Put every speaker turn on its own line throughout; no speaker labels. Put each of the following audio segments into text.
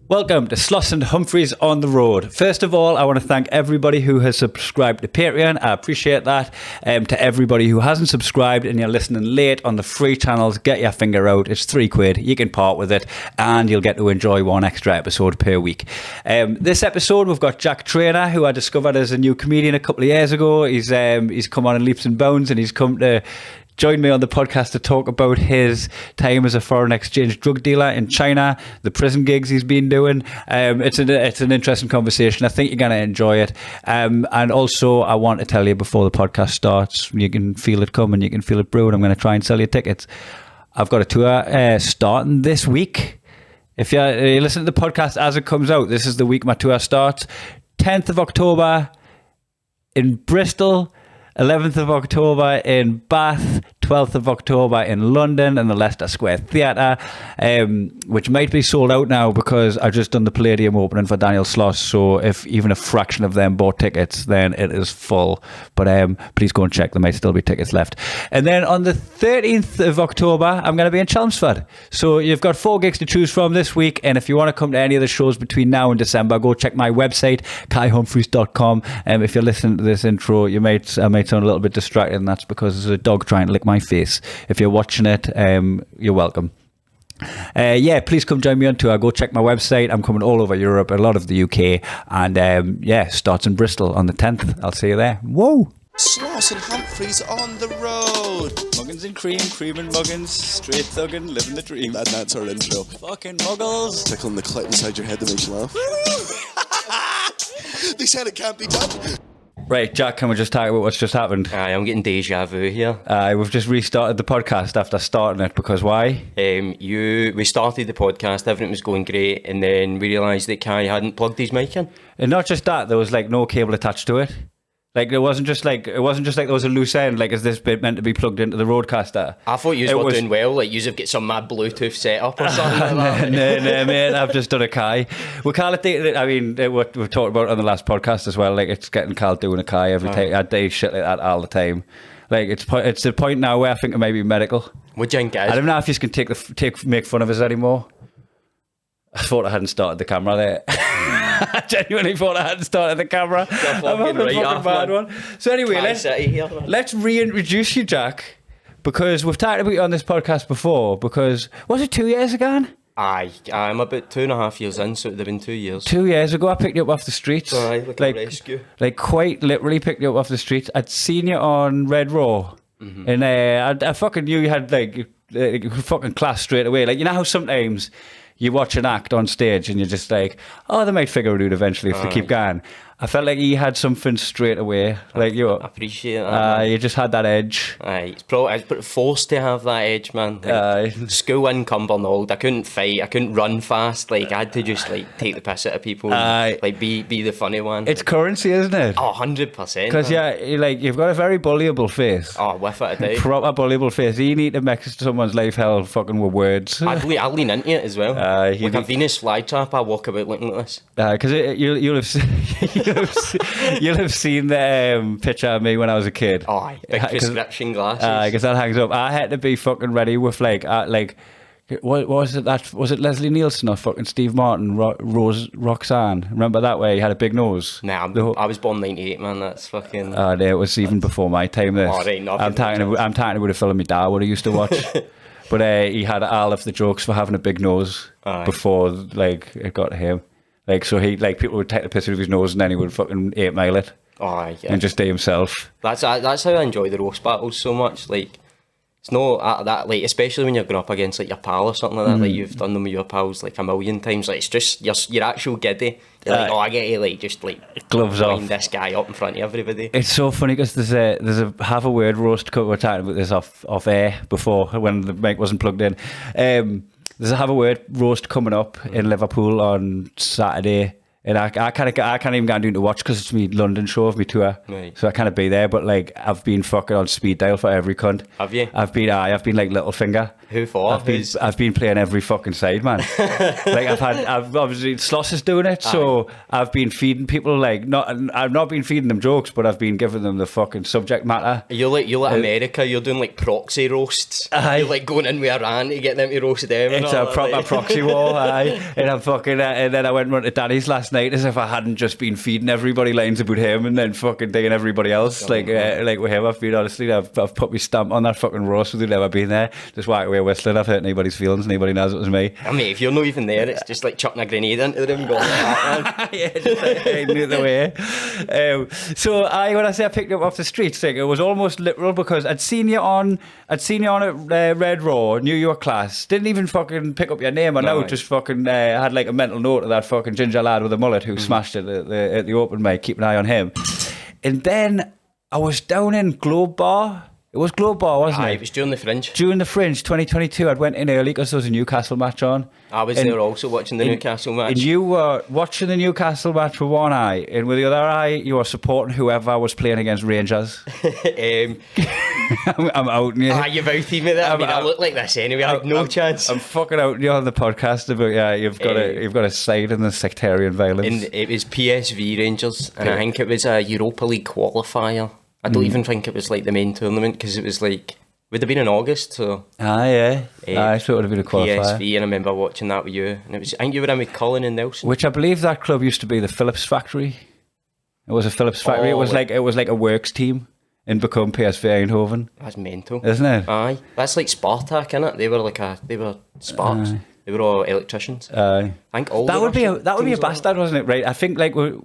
Welcome to Sloss and Humphries on the road. First of all, I want to thank everybody who has subscribed to Patreon. I appreciate that. To everybody who hasn't subscribed and you're listening late on the free channels, get your finger out. It's £3. You can part with it and you'll get to enjoy one extra episode per week. This episode, we've got Jack Traynor, who I discovered as a new comedian a couple of years ago. He's come on in leaps and bounds and he's come to joined me on the podcast to talk about his time as a foreign exchange drug dealer in China, the prison gigs he's been doing. It's an interesting conversation. I think you're going to enjoy it. And also, I want to tell you before the podcast starts, you can feel it coming, you can feel it brewing. I'm going to try and sell you tickets. I've got a tour starting this week. If you listen to the podcast as it comes out, this is the week my tour starts. 10th of October in Bristol, 11th of October in Bath, 12th of October in London in the Leicester Square Theatre, which might be sold out now because I just done the Palladium opening for Daniel Sloss, so if even a fraction of them bought tickets, then it is full. But please go and check, there might still be tickets left. And then on the 13th of October, I'm going to be in Chelmsford. So you've got 4 gigs to choose from this week, and if you want to come to any of the shows between now and December, go check my website, kaihumphries.com. If you're listening to this intro, I might sound a little bit distracted, and that's because there's a dog trying to lick my face. If you're watching it, you're welcome. Please come join me on tour. Go check my website. I'm coming all over Europe, a lot of the UK, and starts in Bristol on the 10th. I'll see you there. Whoa!
Sloss and Humphries on the road.
Muggins and cream and muggins, straight thuggin', living the dream.
That's our intro.
Fucking muggles.
Tickling the clit inside your head that makes you laugh. They said it can't be done.
Right, Jack, can we just talk about what's just happened?
I'm getting deja vu here.
We've just restarted the podcast after starting it, because why?
We started the podcast, everything was going great, and then we realised that Kai hadn't plugged his mic in.
And not just that, there was like no cable attached to it. Like it wasn't just like there was a loose end. Like, is this bit meant to be plugged into the roadcaster?
I thought you were doing well. Like, you've got some mad Bluetooth setup or something like that.
No, mate. I've just done a Kai. We call it. I mean, we've talked about it on the last podcast as well. Like, it's getting Carl doing a Kai every time. I do shit like that all the time. Like, it's the point now where I think it may be medical.
What do you think, guys?
I don't know if you can make fun of us anymore. I thought I hadn't started the camera there. I genuinely thought I hadn't started the camera. I'm having a fucking bad one. So anyway, let's reintroduce you, Jack, because we've talked about you on this podcast before. Because was it 2 years ago?
Aye, I'm about 2.5 years in, so it would have been 2 years.
2 years ago, I picked you up off the streets.
Aye, like a rescue. Like,
quite literally picked you up off the streets. I'd seen you on Red Raw, and I fucking knew you had like fucking class straight away. Like, you know how sometimes you watch an act on stage and you're just like, oh, they might figure it out eventually if they keep going. I felt like he had something straight away. Like, I
appreciate that.
You just had that edge.
Aye, it's probably I was forced to have that edge, man. Like, school in Cumbernauld, I couldn't fight, I couldn't run fast. Like, I had to just like take the piss out of people, and, like be the funny one.
It's currency, isn't it?
Oh, 100%.
Because you've got a very bullyable face.
Oh, with it, I do.
Proper bullyable face. You need to make someone's life hell fucking with words.
I'll lean into it as well. Like a Venus flytrap, I walk about looking like this.
Because you'll have seen the picture of me when I was a kid.
Oh, big prescription glasses.
Because that hangs up. I had to be fucking ready with what was it? Was it Leslie Nielsen or fucking Steve Martin? Roxanne. Remember that way? He had a big nose.
Nah, I was born 98, man. That's fucking.
Oh, no, it was even before my time. This.
Oh, ain't nothing.
I'm talking about a film my dad would have used to watch. But he had all of the jokes for having a big nose before it got to him. Like, so people would take the piss out of his nose and then he would fucking 8 Mile it.
Oh, yeah.
And just do himself.
That's how I enjoy the roast battles so much. Like, it's no that, like, especially when you're going up against like your pal or something like that. Like, you've done them with your pals like a million times. Like, it's just your actual giddy. You're like, I get to like just like
gloves off,
wind this guy up in front of everybody.
It's so funny because there's a half a word roast. We were talking about this off air before when the mic wasn't plugged in. There's a have a word roast coming up in Liverpool on Saturday. And I can't even get down to watch because it's me London show of me tour.
Right.
So I can't be there. But like I've been fucking on speed dial for every cunt.
Have you?
I've been like Littlefinger.
Who for?
I've been playing every fucking side, man. Like I've obviously Sloss is doing it, so I've been feeding people like I've not been feeding them jokes, but I've been giving them the fucking subject matter.
You're like America. You're doing like proxy roasts.
Aye.
You're like going in with Iran to get them to roast them.
It's a proper proxy war, aye. And I'm fucking and then I went round to Danny's last night as if I hadn't just been feeding everybody lines about him and then fucking digging everybody else. Like with him, I've been honestly, I've put my stamp on that fucking roast without ever been there. Just walk away whistling. I've hurt anybody's feelings. Anybody knows it was me.
I mean, if you're not even there, it's just like chucking a grenade into them and going like that, man.
Yeah, just like heading out the way. So when I say I picked you up off the streets, like, it was almost literal because I'd seen you on at Red Raw, knew your class, didn't even fucking pick up your name. I know, just fucking had like a mental note of that fucking ginger lad with a mullet who smashed it at the open mic. Keep an eye on him. And then I was down in Globe Bar. It was Globe Bar, wasn't it?
It was during the Fringe.
During the Fringe, 2022, I'd went in early because there was a Newcastle match on.
I was there also watching the Newcastle match.
And you were watching the Newcastle match with one eye, and with the other eye, you were supporting whoever was playing against Rangers. I'm outing you.
You've outed me there. I look like this anyway. I have no chance.
I'm fucking outing you on the podcast about you've got a side in the sectarian violence.
And it was PSV Rangers, and I think it was a Europa League qualifier. I don't even think it was like the main tournament because it was like would have been in August. So
yeah. I thought it would have been a qualifier.
PSV, and I remember watching that with you, and it was I think you were in with Colin and Nelson.
Which I believe that club used to be the Phillips factory. It was a Phillips factory. It was like a works team and become PSV Eindhoven.
That's mental,
isn't it?
Aye, that's like Spartak, innit? They were sparks. They were all electricians. I think all
that would be a bastard, wasn't it? Right? I think like we're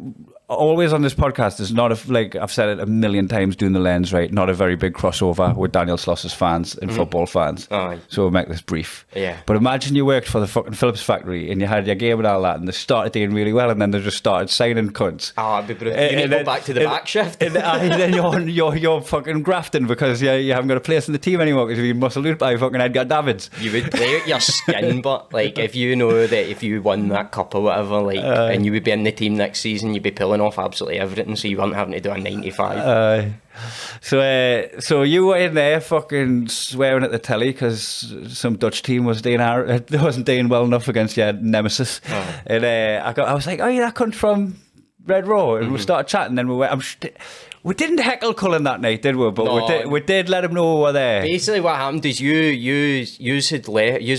always on this podcast. There's not like I've said it a million times doing the lens. Right? Not a very big crossover with Daniel Sloss's fans and football fans.
Aye.
So we'll make this brief.
Yeah.
But imagine you worked for the fucking Phillips factory and you had your game and all that, and they started doing really well, and then they just started signing cunts.
I'd be brilliant. You need to go back to the back shift.
And then you're fucking grafting because you haven't got a place in the team anymore because you've been muscled out by fucking Edgar Davids.
You would play out your skin, but like if you know that if you won that cup or whatever, like and you would be in the team next season, you'd be pulling off absolutely everything, so you weren't having to do a 95.
So you were in there fucking swearing at the telly because some Dutch team wasn't doing well enough against your nemesis, and I was like, oh yeah, that cunt from Red Raw, and we started chatting. Then we didn't heckle Cullen that night, did we? But
no.
we did let him know we were there.
Basically, what happened is you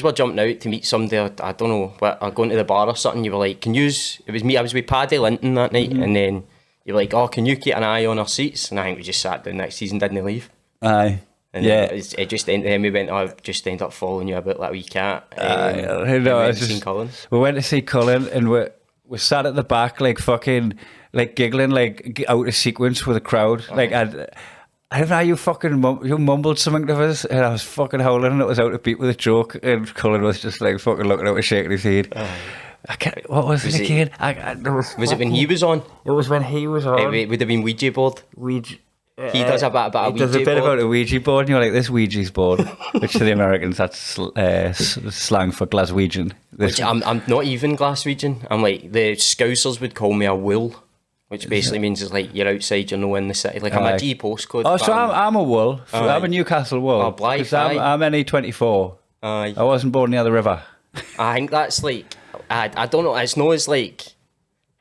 were jumping out to meet somebody. I don't know, or going to the bar or something. You were like, can use? It was me. I was with Paddy Linton that night, and then you were like, oh, can you keep an eye on our seats? And I think we just sat down next season, didn't leave.
Aye.
And it just ended. Then we went. Just ended up following you about like a wee cat.
We went to see Cullen, and we sat at the back like fucking like giggling like out of sequence with the crowd. Like I don't know, you mumbled something to us, and I was fucking howling, and it was out of beat with a joke, and Cullen was just like fucking looking at me, shaking his head. What was it again?
Was it when he was on?
It was when he was on.
It would have been Ouija board. He does a bit about a Ouija board.
He does a bit about a Ouija board, and you're like, this Ouija's board, which to the Americans, that's slang for Glaswegian.
Which I'm not even Glaswegian. I'm like, the Scousers would call me a wool, which basically means it's like you're outside, you're nowhere in the city. Like I'm a G postcode.
Oh, so I'm a wool. I'm a Newcastle wool.
Oh, Blythe,
I'm NE24.
Aye.
I wasn't born near the river.
I think that's like, I don't know, it's not as like,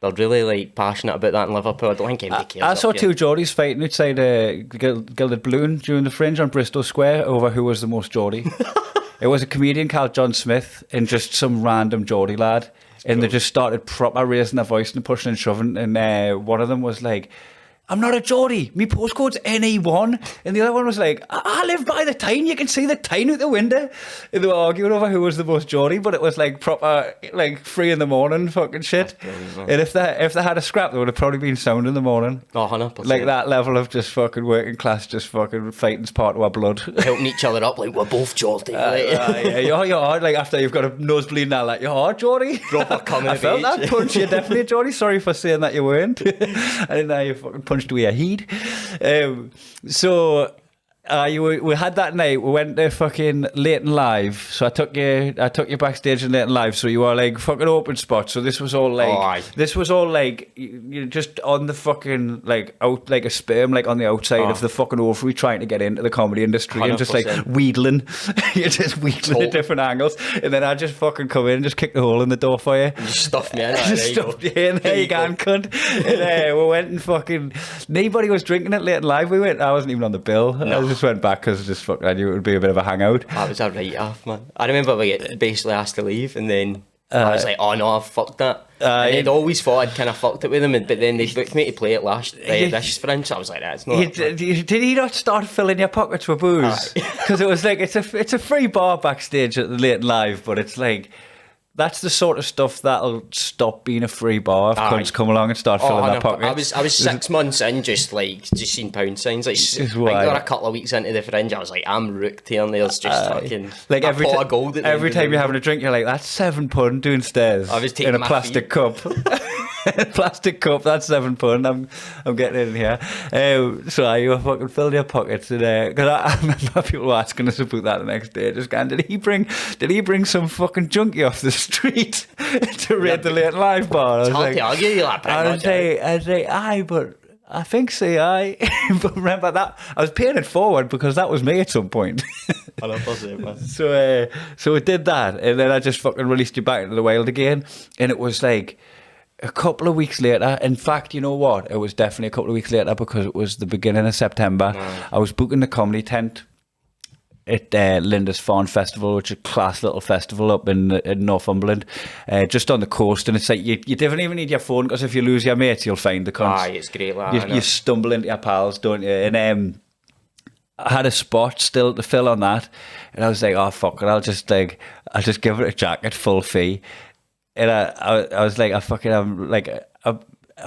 they're really like passionate about that in Liverpool. I don't think anybody cares.
I saw two Geordies fighting outside Gilded Balloon during the Fringe on Bristol Square over who was the most Geordie. It was a comedian called John Smith and just some random Geordie lad. And they just started proper raising their voice and pushing and shoving. And one of them was like, I'm not a Geordie. Me postcode's NE1. And the other one was like, I live by the Tyne. You can see the Tyne out the window. And they were arguing over who was the most Geordie, but it was like proper, like 3 a.m. fucking shit. And if they had a scrap, they would have probably been sound in the morning.
Oh, 100%.
Like that level of just fucking working class, just fucking fighting's part of our blood.
Helping each other up, like we're both Geordie.
Yeah, you're hard. Like after you've got a nosebleed now, like you're hard, Geordie.
Proper coming
I
of
felt
age.
that punch. You're definitely a Geordie. Sorry for saying that you weren't. I didn't know you fucking punched away a heat. So We had that night. We went to fucking Leighton Live. So I took you backstage in Leighton Live. So you were like fucking open spot. So this was all like, you're just on the fucking like out like a sperm like on the outside of the fucking ovary trying to get into the comedy industry 100%. And just like wheedling. You're just wheedling at different angles. And then I just fucking come in and just kick the hole in the door for you.
You just stuffed me in.
Just stuffed you in. There you go, cunt. And we went and fucking nobody was drinking at Leighton Live. I wasn't even on the bill.
No.
I just went back because I knew it would be a bit of a hangout.
That was a write-off, man. I remember we get basically asked to leave, and then I was like, oh no, I've fucked that. And they'd always thought I'd kind of fucked it with them, but then they booked me to play it this Fringe, so I was like, that's not...
Did he not start filling your pockets with booze? Because it was like, it's a free bar backstage at the Leighton Live, but it's like... That's the sort of stuff that'll stop being a free bar if cunts come along and start filling their pockets.
I was 6 months in, just seeing pound signs. Like, I think we were a couple of weeks into the Fringe, I was like, I'm rooked here, and there's just fucking
like
a pot of gold.
Every
time you're having a drink, you're like, that's £7 doing stairs.
I was taking
in a plastic cup. Plastic cup, that's £7. I'm getting in here. So you were fucking filling your pockets today. Because I remember people were asking us about that the next day. Just going, did he bring some fucking junkie off the street to raid the Late Live bar?
It's hard to argue, you're like,
I'd say, aye, but I think so, aye. But remember that I was paying it forward because that was me at some point.
I know, positive, man.
So we did that, and then I just fucking released you back into the wild again, and it was like a couple of weeks later. In fact, you know what? It was definitely a couple of weeks later because it was the beginning of September. I was booking the comedy tent at Lindisfarne Festival, which is a class little festival up in Northumberland, just on the coast. And it's like you don't even need your phone, because if you lose your mates, you'll find the cunts.
Aye, it's great, lad.
You stumble into your pals, don't you? And I had a spot still to fill on that, and I was like, oh fuck it, I'll just give it a jacket, full fee. And I was like, I'm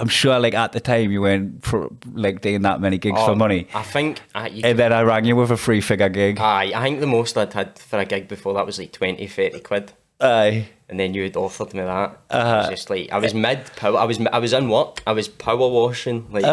sure, like, at the time you weren't like doing that many gigs for money.
I think...
and then I rang you with a free figure gig.
Aye, I think the most I'd had for a gig before that was like 20, 30 quid.
Aye.
And then you had offered me that. It was just like, I was mid-power, I was in work, I was power washing, like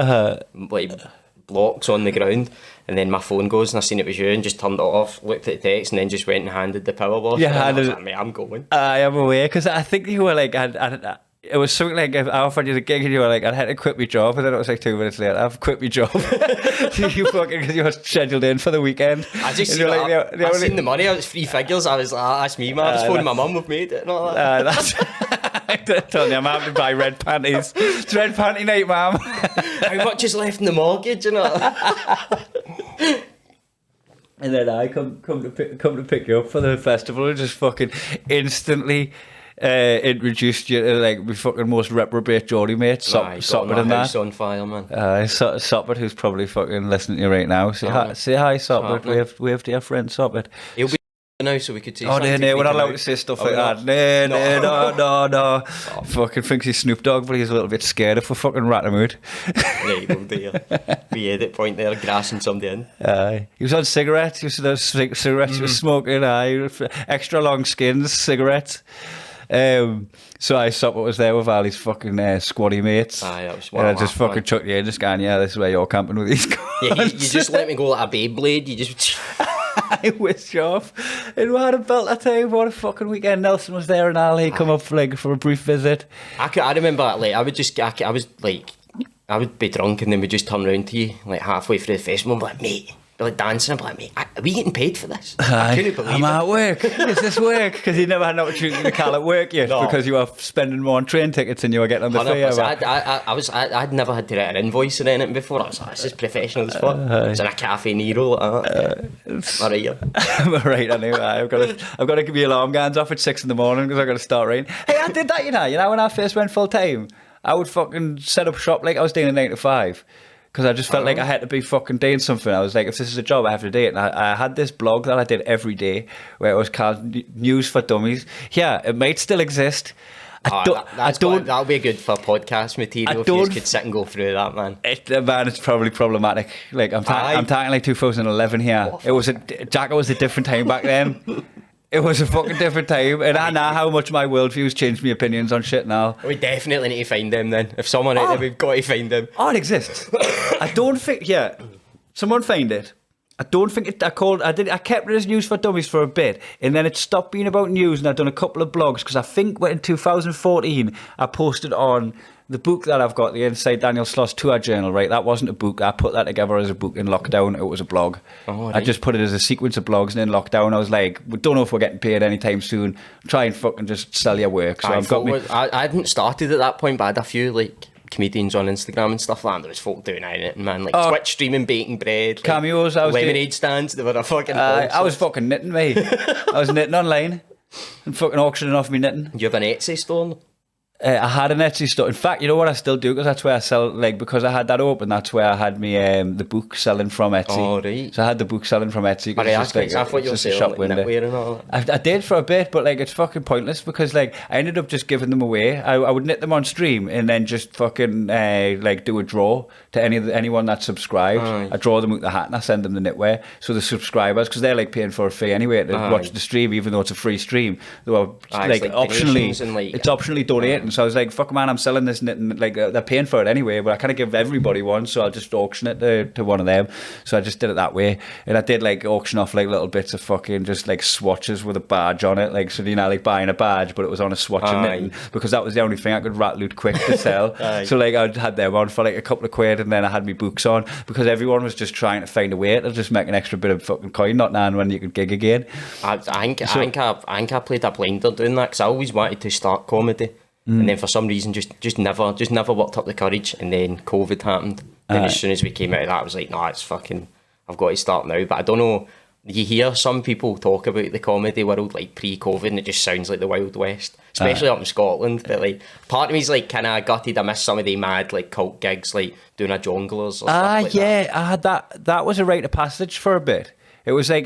blocks on the ground, and then my phone goes and I seen it was you and just turned it off, looked at the text, and then just went and handed the power wash.
Yeah,
I was like, mate, I'm going.
I am aware, because I think you were like, it was something like, if I offered you the gig and you were like, I had to quit my job, and then it was like 2 minutes later, I've quit my job. You fucking, because you were scheduled in for the weekend.
I just seen, I seen the money, it was 3 figures, I was like, that's me, man. I was phoning my mum, we've made it and all that.
That's... I told you, I'm having to buy red panties. It's red panty night, ma'am.
How much is left in the mortgage, you know?
And then I come to pick you up for the festival and just fucking instantly introduced you to like my fucking most reprobate Geordie mate, Soppert and that.
On fire, man.
Soppert, who's probably fucking listening to you right now. Say hi, Soppert. We have dear friend Soppert.
He'll be now, so we could say.
Oh no, we're not allowed to say stuff like that. No. Fucking thinks he's Snoop Dogg, but he's a little bit scared if we fucking rat him out.
There you go, dear. The edit point there, grassing somebody in.
He was on cigarettes. He was those cigarettes he was smoking. Extra long skins, cigarettes. So I Soppert was there with all his fucking squaddy mates.
That was
and I just fucking chucked you in, just going, yeah, this is where you're camping with these guys.
Yeah, you just let me go like a Beyblade. You just...
I whisked you off. And we had a belt, I tell you, what a fucking weekend. Nelson was there and Ali come up for a brief visit.
I remember, like, I would be drunk and then we'd just turn around to you, like, halfway through the festival and be like, mate, be like dancing, I'm like, mate, are we getting paid for this? I couldn't believe
I'm at work. Is this work? Because you never had an opportunity to call it work yet, because you were spending more on train tickets than you were getting on the fare.
I'd never had to write an invoice or anything before. I was like, this is professional as fuck. I was in a cafe Nero like that.
Right, I know. I've got to give you alarm guns off at 6 a.m. because I've got to start writing. Hey, I did that, you know when I first went full time, I would fucking set up shop like I was doing a 9 to 5. Because I just felt like I had to be fucking doing something. I was like, if this is a job, I have to do it. And I had this blog that I did every day where it was called News for Dummies. Yeah, it might still exist.
That'll be good for podcast material if you could sit and go through that, man.
It's probably problematic. Like I'm talking like 2011 here. It was Jacker was a different time back then. It was a fucking different time, and I know how much my worldview's changed my opinions on shit now.
We definitely need to find them then. If someone out there, we've got to find them.
Oh, it exists. I don't think, someone find it. I don't think I kept it as News for Dummies for a bit, and then it stopped being about news, and I've done a couple of blogs, because I think in 2014 I posted on the book that I've got, the Inside Daniel Sloss Tour Journal, right? That wasn't a book. I put that together as a book in lockdown. It was a blog.
Oh, right.
I just put it as a sequence of blogs, and in lockdown I was like, we don't know if we're getting paid anytime soon. Try and fucking just sell your work. So
I hadn't started at that point, but I had a few like comedians on Instagram and stuff like that. There was folk doing anything, man. Like Twitch streaming, baking bread, like,
cameos. I was
lemonade stands. They were a fucking.
I was fucking knitting, mate. I was knitting online and fucking auctioning off me knitting.
Do you have an Etsy store?
I had an Etsy store. In fact, you know what I still do, because that's where I sell, like, because I had that open, that's where I had me the book selling from Etsy.
Oh, right.
So I had the book selling from Etsy.
Right, that's like, I thought you were selling like knitwear and all that.
I did for a bit, but like it's fucking pointless, because like I ended up just giving them away. I would knit them on stream and then just fucking like do a draw to anyone that subscribed. I draw them out the hat and I send them the knitwear. So the subscribers, because they're like paying for a fee anyway to watch the stream, even though it's a free stream, they were like optionally,
and, like,
it's optionally donating. So I was like, fuck man, I'm selling this knitting, like they're paying for it anyway, but I kind of give everybody one, so I'll just auction it to one of them. So I just did it that way, and I did like auction off like little bits of fucking just like swatches with a badge on it, like, so you know, like buying a badge, but it was on a swatch of knitting, because that was the only thing I could rattle out quick to sell. So like I had them on for like a couple of quid, and then I had my books on, because everyone was just trying to find a way to just make an extra bit of fucking coin, not knowing when you could gig again.
I think I played a blinder doing that, because I always wanted to start comedy. And then for some reason just never worked up the courage, and then COVID happened. And as soon as we came out of that, I was like, nah, it's fucking, I've got to start now. But I don't know, you hear some people talk about the comedy world like pre-COVID, and it just sounds like the Wild West, especially up in Scotland. But like, part of me's like kind of gutted. I miss some of the mad like cult gigs, like doing a Jongleurs or stuff like that.
I had that was a rite of passage for a bit. It was like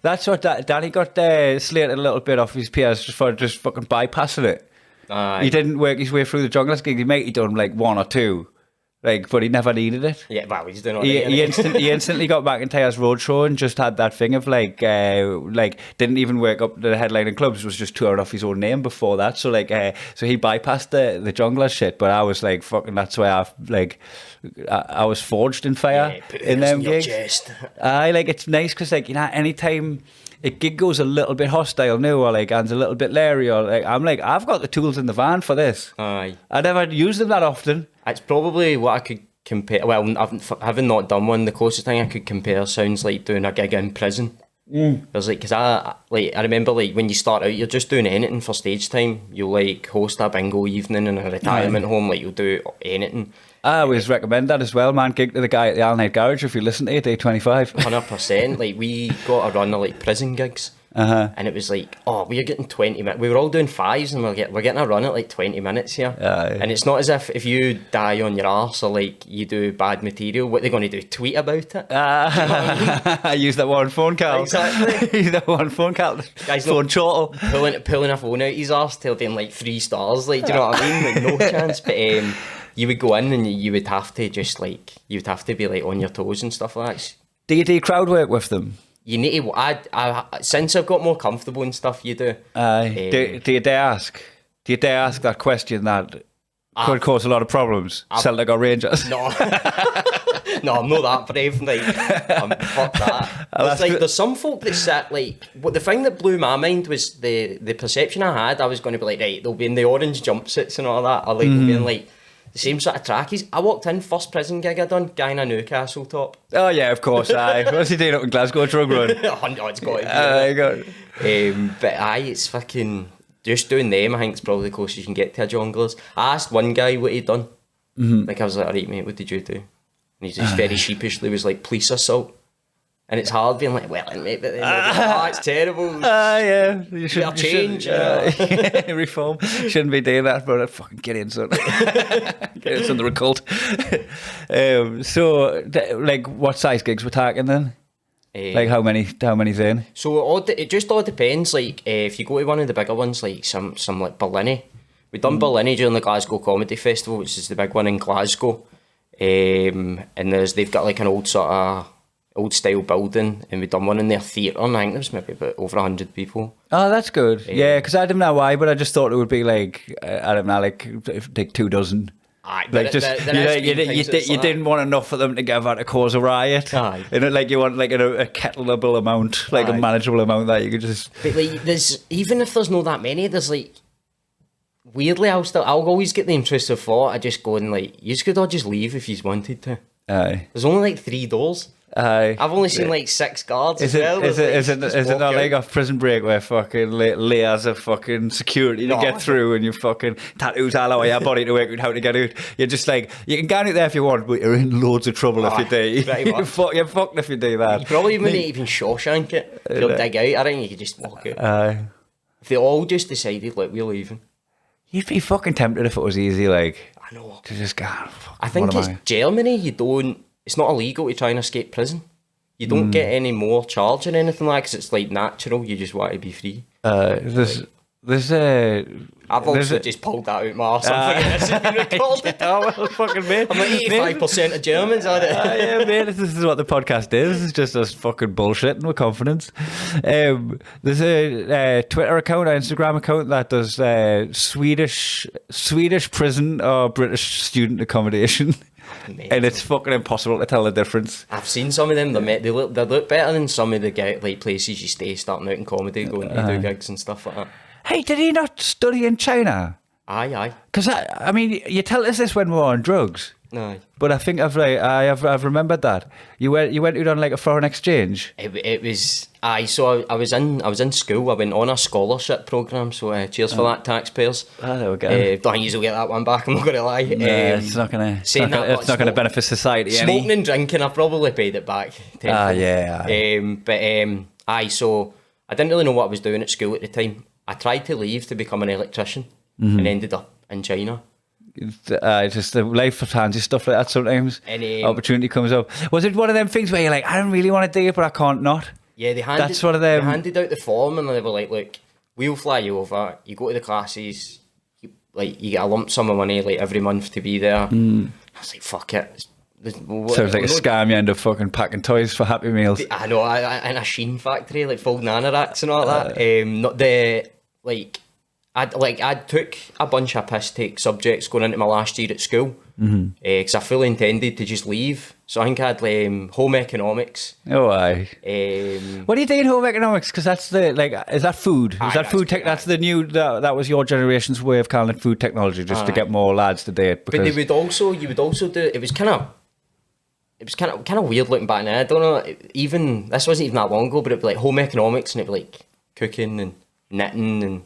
that's what Danny got slated a little bit off his peers for just fucking bypassing it. He didn't work his way through the Jongleurs gig. He might have done like one or two, like, but he never needed it.
Yeah, well, he's doing all
he instantly got back in Tyre's Roadshow and just had that thing of like didn't even work up to the headlining clubs, was just touring off his own name before that. So like so he bypassed the Jongleurs shit, but I was like, fucking, that's why I was forged in fire in them gigs. Like, it's nice because, like, you know, anytime a gig goes a little bit hostile now, or like, and a little bit leery, or like, I'm like, I've got the tools in the van for this. I never use them that often. It's
probably what I could compare. Well, having not done one, the closest thing I could compare sounds like doing a gig in prison. There's like, because I remember, like, when you start out, you're just doing anything for stage time. You'll like host a bingo evening in a retirement home, like, you'll do anything. I
always recommend that as well, man. Gig to the guy at the All Night Garage if you listen to it, day 25.
100%. Like, we got a run of like prison gigs, and it was like, oh, we're getting 20 minutes. We were all doing fives, and we're getting a run at like 20 minutes here. And it's not as if you die on your arse or like you do bad material, what they're going to do, tweet about it. You know what I mean?
Use that one phone call.
Exactly.
Use that one phone call.
Guys,
phone chortle.
Pulling a phone out his arse, telling like 3 stars. Like, do you know what I mean? Like, no chance. But you would go in and you would have to just like, you would have to be like on your toes and stuff like that.
Do you do crowd work with them?
You need to. I since I've got more comfortable and stuff, you do.
Do you dare ask? Do you dare ask that question that could cause a lot of problems? Celtic or Rangers?
No, no, I'm not that brave. Like, fuck that. There's some folk that sit like. What the thing that blew my mind was the perception I had. I was going to be like, right, they'll be in the orange jumpsuits and all that, or like they'll be in like the same sort of trackies. I walked in, first prison gig I done, guy in a Newcastle top.
Oh yeah, of course. What's he doing up in Glasgow? Drug run?
Oh, it's got to be. But it's fucking, just doing them, I think it's probably the closest you can get to a Jongleurs. I asked one guy what he'd done. Like, I was like, alright mate, what did you do? And he just very sheepishly was like, police assault. And it's hard being like, well, mate, but then it's terrible.
Yeah. You
should change.
Reform. Shouldn't be doing that, but fucking get in, son. Get in, son, they're a cult. So, like, what size gigs we're talking then? Like, how many's in?
So, it just all depends. Like, if you go to one of the bigger ones, like some like Berlin. We've done Berlin during the Glasgow Comedy Festival, which is the big one in Glasgow. And they've got like an old sort of old style building, and we've done one in their theatre, and I think there's maybe about over 100 people.
Oh, that's good. Yeah, because I didn't know why, but I just thought it would be like, I don't know, like 2 dozen.
Aye,
Like just you didn't want enough for them together to cause a riot.
Aye.
And like you want like a kettleable amount, like a manageable amount that you could just.
But like, there's even if there's not that many, there's like weirdly, I'll always get the intrusive thought. I just go and like, you could all just leave if you wanted to.
Aye.
There's only like 3 doors.
Aye.
I've only seen like 6 guards.
Is it not like a Prison Break where fucking layers of fucking security to get through and you fucking tattoos all over your body to work out how to get out? You're just like, you can get out there if you want, but you're in loads of trouble if you do. You're fucked if you do that.
You probably wouldn't even Shawshank it. If you'll dig out, I think you could just walk out.
Aye.
If they all just decided, like, we're leaving.
You'd be fucking tempted if it was easy, like,
I know.
to just go, fuck,
I think it's Germany, it's not illegal to try and escape prison. You don't get any more charge or anything like that, because it's like natural, you just want to be free. I've also just pulled that out my arse. I'm forgetting this has been recorded.
Oh, well, fucking mate.
I'm like 85% of Germans, aren't it?
Yeah, mate, this is what the podcast is. It's just us fucking bullshitting with confidence. There's a Twitter account, an Instagram account that does Swedish prison or British student accommodation. Amazing. And it's fucking impossible to tell the difference.
I've seen some of them. They look better than some of the like places you stay starting out in comedy, going to do gigs and stuff like that.
Hey, did he not study in China?
Aye.
Because I mean, you tell us this when we're on drugs.
Aye.
But I think I've remembered that you went out on like a foreign exchange.
It was aye. So I was in school. I went on a scholarship program. So cheers for that, taxpayers.
There we go.
Don't think you'll get that one back. I'm not going to lie.
It's not going to benefit society.
Smoking and drinking, I've probably paid it back.
Yeah.
Aye. So I didn't really know what I was doing at school at the time. I tried to leave to become an electrician and ended up in China.
Just the life of handy stuff like that sometimes. And, opportunity comes up. Was it one of them things where you're like, I don't really want to do it, but I can't not?
Yeah, they handed out the form and they were like, look, we'll fly you over. You go to the classes. You get a lump sum of money like every month to be there. I was like, fuck it.
Sounds like a scam. You end up fucking packing toys for Happy Meals.
I know, in a sheen factory, like folding anoraks and all that. I took a bunch of piss take subjects going into my last year at school because I fully intended to just leave. So I think I had home economics.
Oh, aye. What do you do in home economics? Because that's is that food? Is that food tech? That's the new, that was your generation's way of calling it food technology, just to get more lads to do it.
But you would also do, it was kind of weird looking back now. I don't know, even, this wasn't even that long ago, but it'd be like home economics and it'd be like cooking and knitting and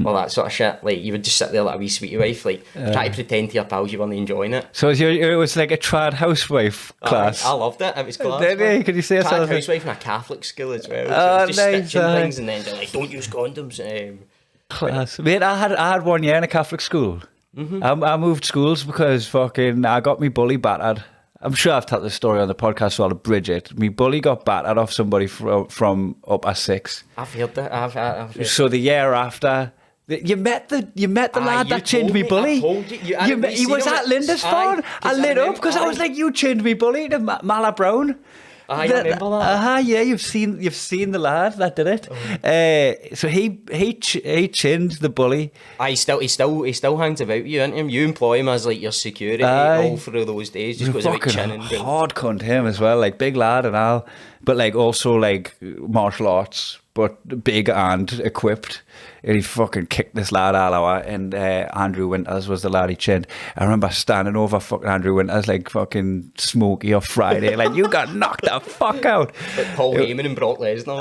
all that sort of shit. Like, you would just sit there like a wee sweetie wife, like try to pretend to your pals you weren't enjoying it.
So it was like a trad housewife class.
I loved it. It was class.
Did you? Could you say
trad housewife in a Catholic school as well. So just
nice,
stitching things and then they're like, don't use condoms.
Class. Mate, I had 1 year in a Catholic school. I moved schools because fucking I got me bully battered. I'm sure I've told this story on the podcast, so I'll abridge it. Me bully got battered off somebody from upper 6.
I've heard that. I've heard.
So the year after, you met the lad that chained me bully. He was at Lindisfarne. I lit up because I was like, you chained me bully to Mala Brown.
I remember that.
Yeah, you've seen the lad that did it. So he chinned the bully.
He still hangs about you, isn't he? You employ him as like your security all through those days. Just goes about chinning.
Hard cunt him as well, like big lad and all, but like also like martial arts, but big and equipped. And he fucking kicked this lad all out, and Andrew Winters was the lad he chinned. I remember standing over fucking Andrew Winters like fucking Smokey or Friday, like, you got knocked the fuck out.
Like Paul Heyman and Brock Lesnar.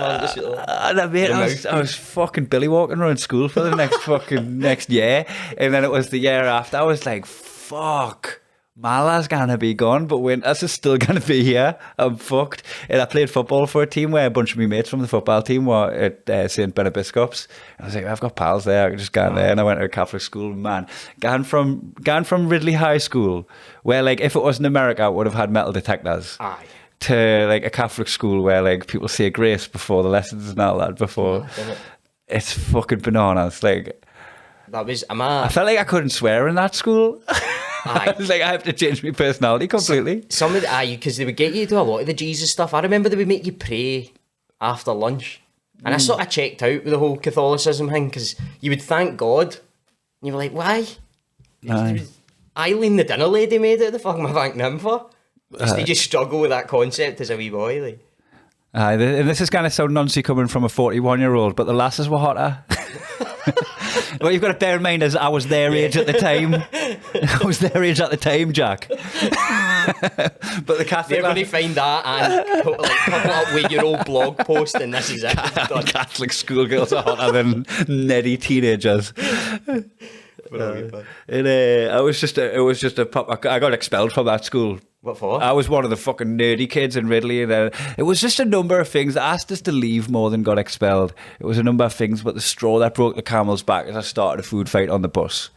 I was fucking Billy walking around school for the next year, and then it was the year after. I was like, fuck. Mala's gonna be gone, but Winters is still gonna be here. I'm fucked. And I played football for a team where a bunch of my mates from the football team were at St. Benedict's. I was like, I've got pals there. I could just go in there. And I went to a Catholic school. Man, gone from Ridley High School, where like if it was in America, it would have had metal detectors.
Aye.
To like a Catholic school where like people say grace before the lessons and all that. It's fucking bananas. Like, I felt like I couldn't swear in that school. I was like, I have to change my personality completely.
Some of because they would get you to do a lot of the Jesus stuff. I remember they would make you pray after lunch, and I sort of checked out with the whole Catholicism thing because you would thank God, and you were like, why? Eileen, the dinner lady, made it. The fuck am I thanking him for? Did you struggle with that concept as a wee boy? Like?
And this is going to sound nonsense coming from a 41-year-old, but the lasses were hotter. What you've got to bear in mind is I was their age at the time. I was their age at the time, Jack. But the Catholic...
You're going to find that and couple up with your old blog post, and this is it. Done.
Catholic schoolgirls are hotter than neddy teenagers. It was just a pop. I got expelled from that school.
What for?
I was one of the fucking nerdy kids in Ridley, and it was just a number of things. They asked us to leave more than got expelled. It was a number of things, but the straw that broke the camel's back is I started a food fight on the bus.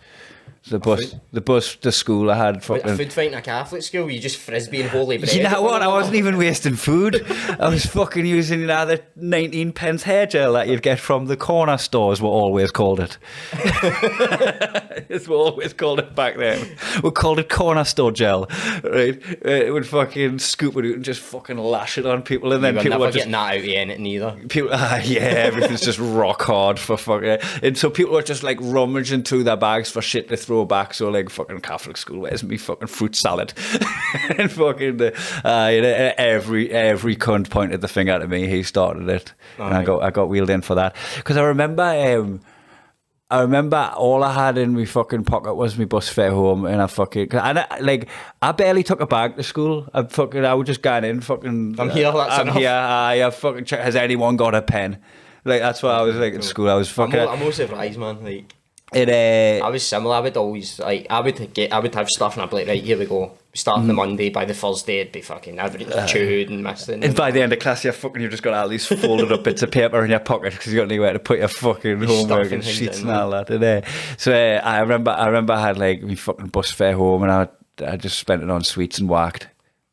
So the bus to school, I had fucking...
A food fight in a Catholic school? You just frisbeeing holy bread?
You know what? I wasn't even wasting food. I was fucking using the 19 pence hair gel that you'd get from the corner stores, we always called it. We always called it back then. We called it corner store gel, right? It would fucking scoop it out and just fucking lash it on people, and then people
never
were just...
getting that out of anything either.
People, everything's just rock hard for fucking... And so people were just like rummaging through their bags for shit to throw back. So like fucking Catholic school, where's me fucking fruit salad? And fucking every cunt pointed the finger at me. He started it, and I got wheeled in for that because I remember all I had in my fucking pocket was my bus fare home, and I barely took a bag to school. I would just go in fucking.
I'm here. That's
I'm
enough.
here. I fucking check. Has anyone got a pen? Like that's what I was like in school. I was fucking.
I'm all surprised, man. Like.
I
was similar. I would always I would have stuff, and I'd be like, right, here we go. Starting the Monday, by the Thursday, it'd be fucking everything chewed and missing.
And by the end of class, you've just got all these folded up bits of paper in your pocket because you got anywhere to put your fucking homework and sheets and all that. So I remember I had like my fucking bus fare home, and I just spent it on sweets and whacked.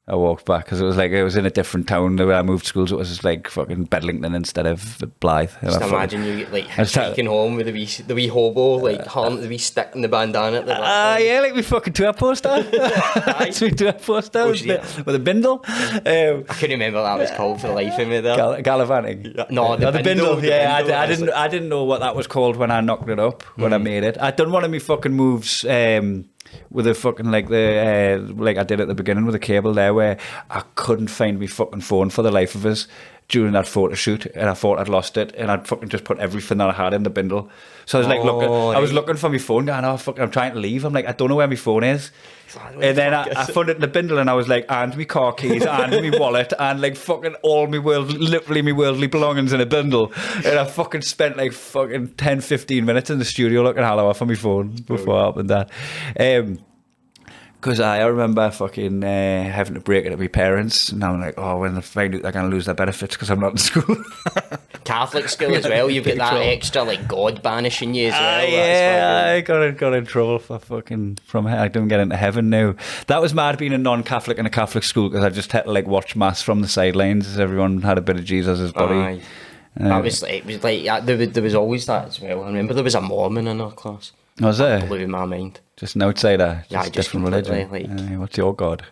I walked back because it was in a different town where I moved schools. It was just like fucking Bedlington instead of Blythe.
Just imagine you like hiking home with the wee hobo, like the wee stick and the bandana at the back.
Yeah, like we fucking tour poster. That's we tour poster with a bindle. I
couldn't remember what that was called for the life of me there.
Gallivanting.
No, the bindle.
I didn't know what that was called when I knocked it up when I made it. I'd done one of my fucking moves. With a fucking like I did at the beginning with a cable there where I couldn't find my fucking phone for the life of us during that photo shoot, and I thought I'd lost it, and I'd fucking just put everything that I had in the bindle. So I was I was looking for my phone, going, oh fucking, I'm trying to leave. I'm like, I don't know where my phone is. And then I found it in the bindle, and I was like, and my car keys, and my wallet, and like fucking all literally my worldly belongings in a bundle. And I fucking spent like fucking 10-15 minutes in the studio looking hollow for my phone before I opened that. Because I remember fucking having to break it at my parents, and I'm like, oh, when they find out they're going to lose their benefits because I'm not in school.
Catholic school as well, you've got that extra like God banishing you as well.
Yeah, I got in trouble for fucking I don't get into heaven now. That was mad being a non-Catholic in a Catholic school because I just had to like watch mass from the sidelines as everyone had a bit of Jesus' body.
That was like, there was always that as well. I remember there was a Mormon in our class.
Was there?
That blew my mind.
Just an outsider.
Yeah, just
different religion.
Like,
what's your God?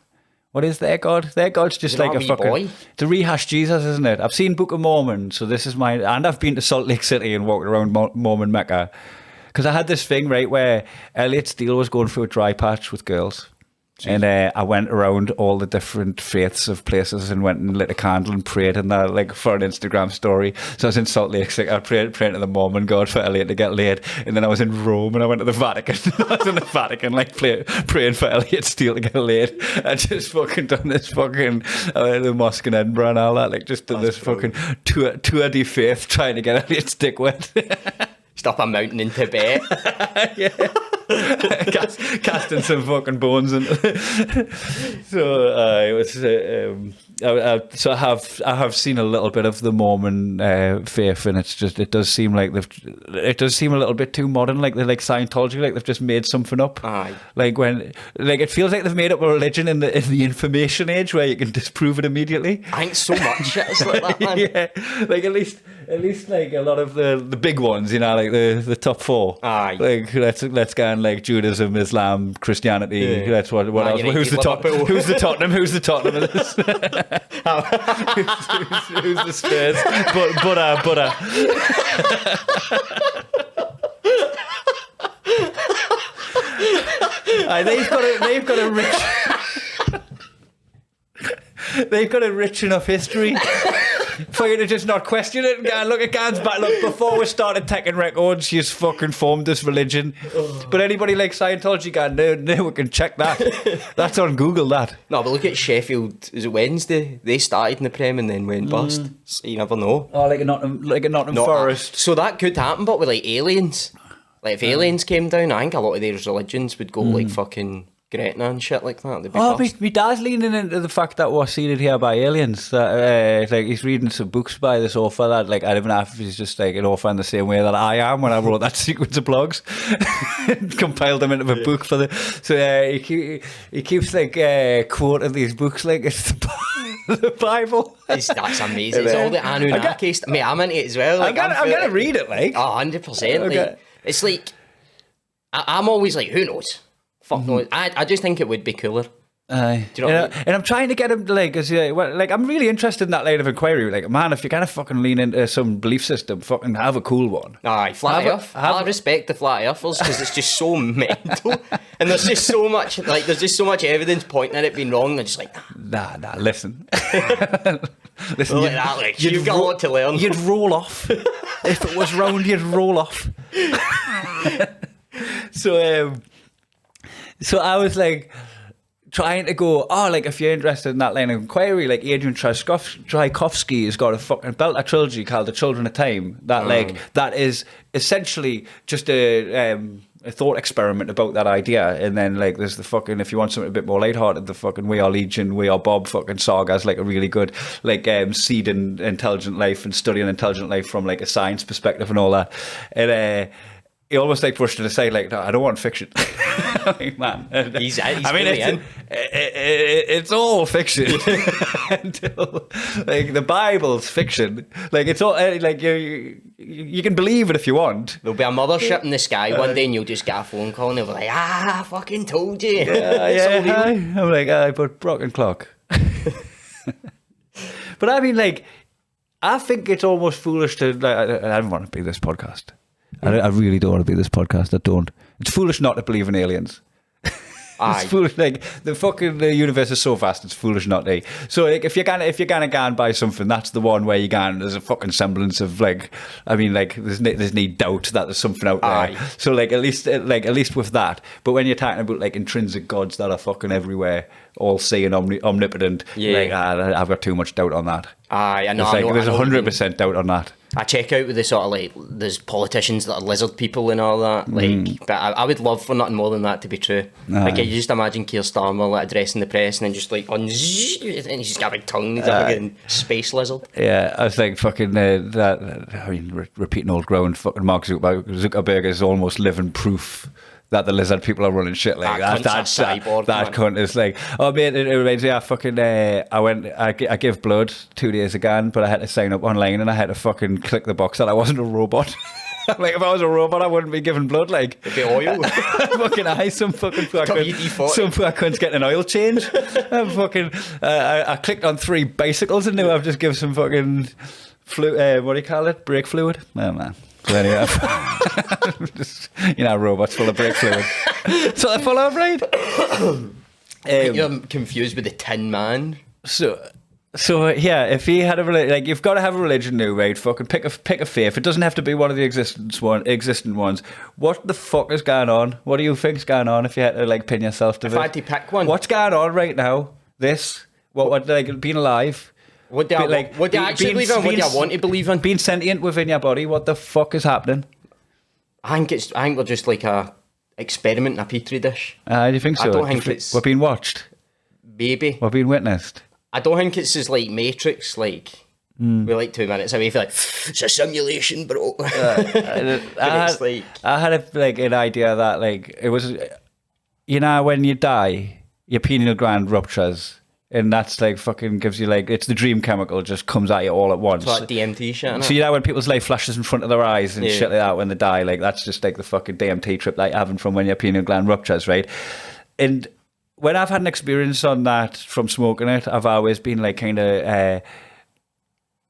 What is their God? Their God's just like a fucking...
boy?
It's a rehashed Jesus, isn't it? I've seen Book of Mormon, so this is my... And I've been to Salt Lake City and walked around Mormon Mecca. Because I had this thing, right, where Elliot Steele was going through a dry patch with girls. Jeez. And I went around all the different faiths of places and went and lit a candle and prayed in that, like, for an Instagram story. So I was in Salt Lake City. I praying to the Mormon God for Elliot to get laid. And then I was in Rome and I went to the Vatican. I was in the Vatican, like, praying for Elliot Steele to get laid. I just fucking done this fucking, I went to the mosque in Edinburgh and all that, like, just done this fucking tour de faith trying to get Elliot's dick wet.
Stop a mountain in Tibet.
Yeah. Casting some fucking bones into so it was so I have seen a little bit of the Mormon faith, and it does seem like it does seem a little bit too modern, like Scientology, like they've just made something up.
Aye.
Like it feels like they've made up a religion in the information age where you can disprove it immediately.
I think so much shit's like that, man.
Yeah, like at least like a lot of the big ones, you know, like the top four.
Aye.
Like let's go and like Judaism, Islam, Christianity. Yeah. That's what else. Who's the top? Who's the Tottenham? Who's the Tottenham of this? who's the Spurs? Butter. They've got a rich enough history for you to just not question it and go, look at Gans back. Look, before we started taking records, she's fucking formed this religion. But anybody like Scientology going, no, we can check that. That's on Google, that.
No, but look at Sheffield. Is it Wednesday? They started in the Prem and then went bust. So you never know.
Oh, like a Nottingham Forest.
So that could happen, but with like aliens. Like if aliens came down, I think a lot of their religions would go like fucking Gretna and shit like that. They'd be bust.
My dad's leaning into the fact that we're seen here by aliens. That like he's reading some books by this author that like I don't know if he's just like an author in the same way that I am when I wrote that sequence of blogs, compiled them into a book for the. So he keeps like quoting these books like it's the Bible.
That's amazing. It's all the Anunnaki stuff. Mate, I'm into it as well. Like,
I'm gonna read it, like
100%.
Okay.
Like, it's like I'm always like, who knows? Fuck knows. I just think it would be cooler. Do you know what I mean?
And I'm trying to get him to like I'm really interested in that line of inquiry. Like, man, if you're gonna fucking lean into some belief system, fucking have a cool one.
Aye, flat Earth. I respect the flat earthers because it's just so mental, and there's just so much evidence pointing at it being wrong. They're just like,
nah, listen.
Listen, like that, like, you've got a lot to learn.
You'd roll off if it was round. You'd roll off. So I was like trying to go, like if you're interested in that line of inquiry, like Adrian Tchaikovsky has got a fucking Belter trilogy called The Children of Time that like that is essentially just a thought experiment about that idea. And then like there's the fucking, if you want something a bit more lighthearted, the fucking We Are Legion, We Are Bob fucking saga's like a really good like seeding intelligent life and studying intelligent life from like a science perspective and all that. And he almost like pushed it aside, like, no, I don't want fiction. Like, man,
he's
I mean, it's all fiction until like the Bible's fiction. Like it's all like you can believe it if you want.
There'll be a mothership in the sky one day, and you'll just get a phone call, and they'll be like, I fucking told you.
Yeah. I'm like, but broken clock. But I mean, like, I think it's almost foolish to. Like, I don't want to be this podcast. I really don't want to be this podcast. I don't. It's foolish not to believe in aliens. It's foolish. Like the universe is so vast. It's foolish not to. So like, if you're gonna go and buy something, that's the one where you can. There's a fucking semblance of like. I mean, like there's no doubt that there's something out there. So like at least with that. But when you're talking about like intrinsic gods that are fucking everywhere, all seeing, omnipotent, like I've got too much doubt on that.
I know.
There's 100% doubt on that.
I check out with the sort of like there's politicians that are lizard people and all that. Like, but I would love for nothing more than that to be true. Like, you just imagine Keir Starmer like addressing the press and then just like and he's just got a big tongue. He's like a space lizard. Yeah,
I was like fucking that. I mean, repeating old ground. Fucking Mark Zuckerberg is almost living proof that the lizard people are running shit like that. That cunt is like, oh mate, it reminds me. I gave blood 2 days ago, but I had to sign up online and I had to fucking click the box that I wasn't a robot. Like if I was a robot, I wouldn't be giving blood. Like
it'd be oil.
Some cunt's getting an oil change. I clicked on 3 bicycles and now I've just given some fucking what do you call it? Brake fluid. Oh man. So anyway, robots full of brake fluid. So they're full of, right?
You're confused with the Tin Man.
So yeah, if he had like, you've got to have a religion now, right? Fucking pick a faith. It doesn't have to be one of the existing ones. What the fuck is going on? What do you think's going on? If you had to like pin yourself to
if I had to pick one,
what's going on right now? What like being alive?
What do you actually believe in? What do you want to believe in?
Being sentient within your body. What the fuck is happening?
I think we're just like a experiment in a petri dish.
Do you think so?
I don't think it's.
We're being watched.
Maybe.
We're being witnessed.
I don't think it's as like Matrix. Like we're like 2 minutes away. Feel like it's a simulation, bro.
I had an idea that like it was, when you die, your pineal gland ruptures. And that's like fucking gives you like, it's the dream chemical, just comes at you all at once.
It's like DMT shit,
So when people's life flashes in front of their eyes and shit like that when they die, like that's just like the fucking DMT trip that you're having from when your pineal gland ruptures, right? And when I've had an experience on that from smoking it, I've always been like kind of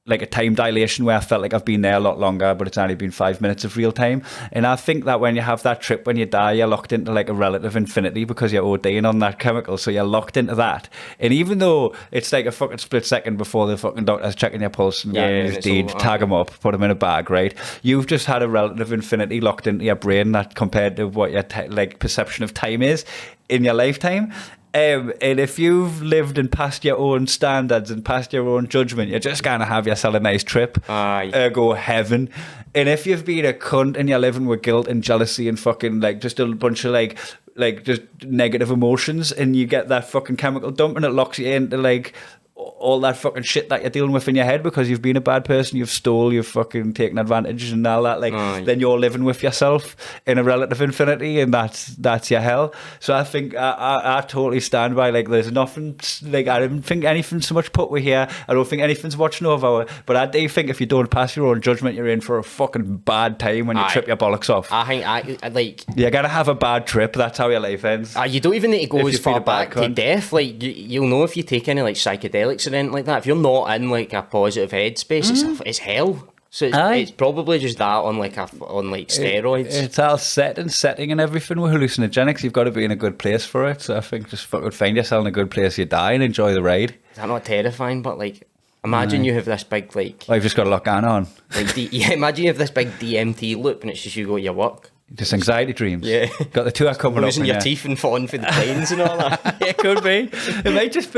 like a time dilation where I felt like I've been there a lot longer, but it's only been 5 minutes of real time. And I think that when you have that trip, when you die, you're locked into like a relative infinity because you're ODing on that chemical. So you're locked into that. And even though it's like a fucking split second before the fucking doctor's checking your pulse and he's dead, tag him up, put him in a bag, right? You've just had a relative infinity locked into your brain that compared to what your like perception of time is in your lifetime. And if you've lived and passed your own standards and passed your own judgment, you're just going to have yourself a nice trip. Ergo heaven. And if you've been a cunt and you're living with guilt and jealousy and fucking like just a bunch of like just negative emotions, and you get that fucking chemical dump and it locks you into like all that fucking shit that you're dealing with in your head because you've been a bad person, you've stole, you've fucking taken advantage and all that, like then you're living with yourself in a relative infinity, and that's your hell. So I think I totally stand by, like, there's nothing, like, I don't think anything's so much put with here. I don't think anything's watching over, but I do think if you don't pass your own judgment, you're in for a fucking bad time when you trip your bollocks off.
I think I like
you're gonna have a bad trip. That's how your life ends.
You don't even need to go as far back to death. Like you'll know if you take any like psychedelics or anything like that. If you're not in like a positive headspace, it's hell. So it's probably just that on like steroids. It's
all setting and everything with hallucinogenics. You've got to be in a good place for it. So I think just fucking find yourself in a good place. You die and enjoy the ride.
Is that not terrifying? But like, imagine you have this big like.
Well, you've just got a lot going on.
Like imagine you have this big DMT loop and it's just you go to your work.
Just anxiety dreams.
Yeah.
Got the tour coming up.
Losing your teeth and falling for the planes and all that.
Yeah, it could be. It might just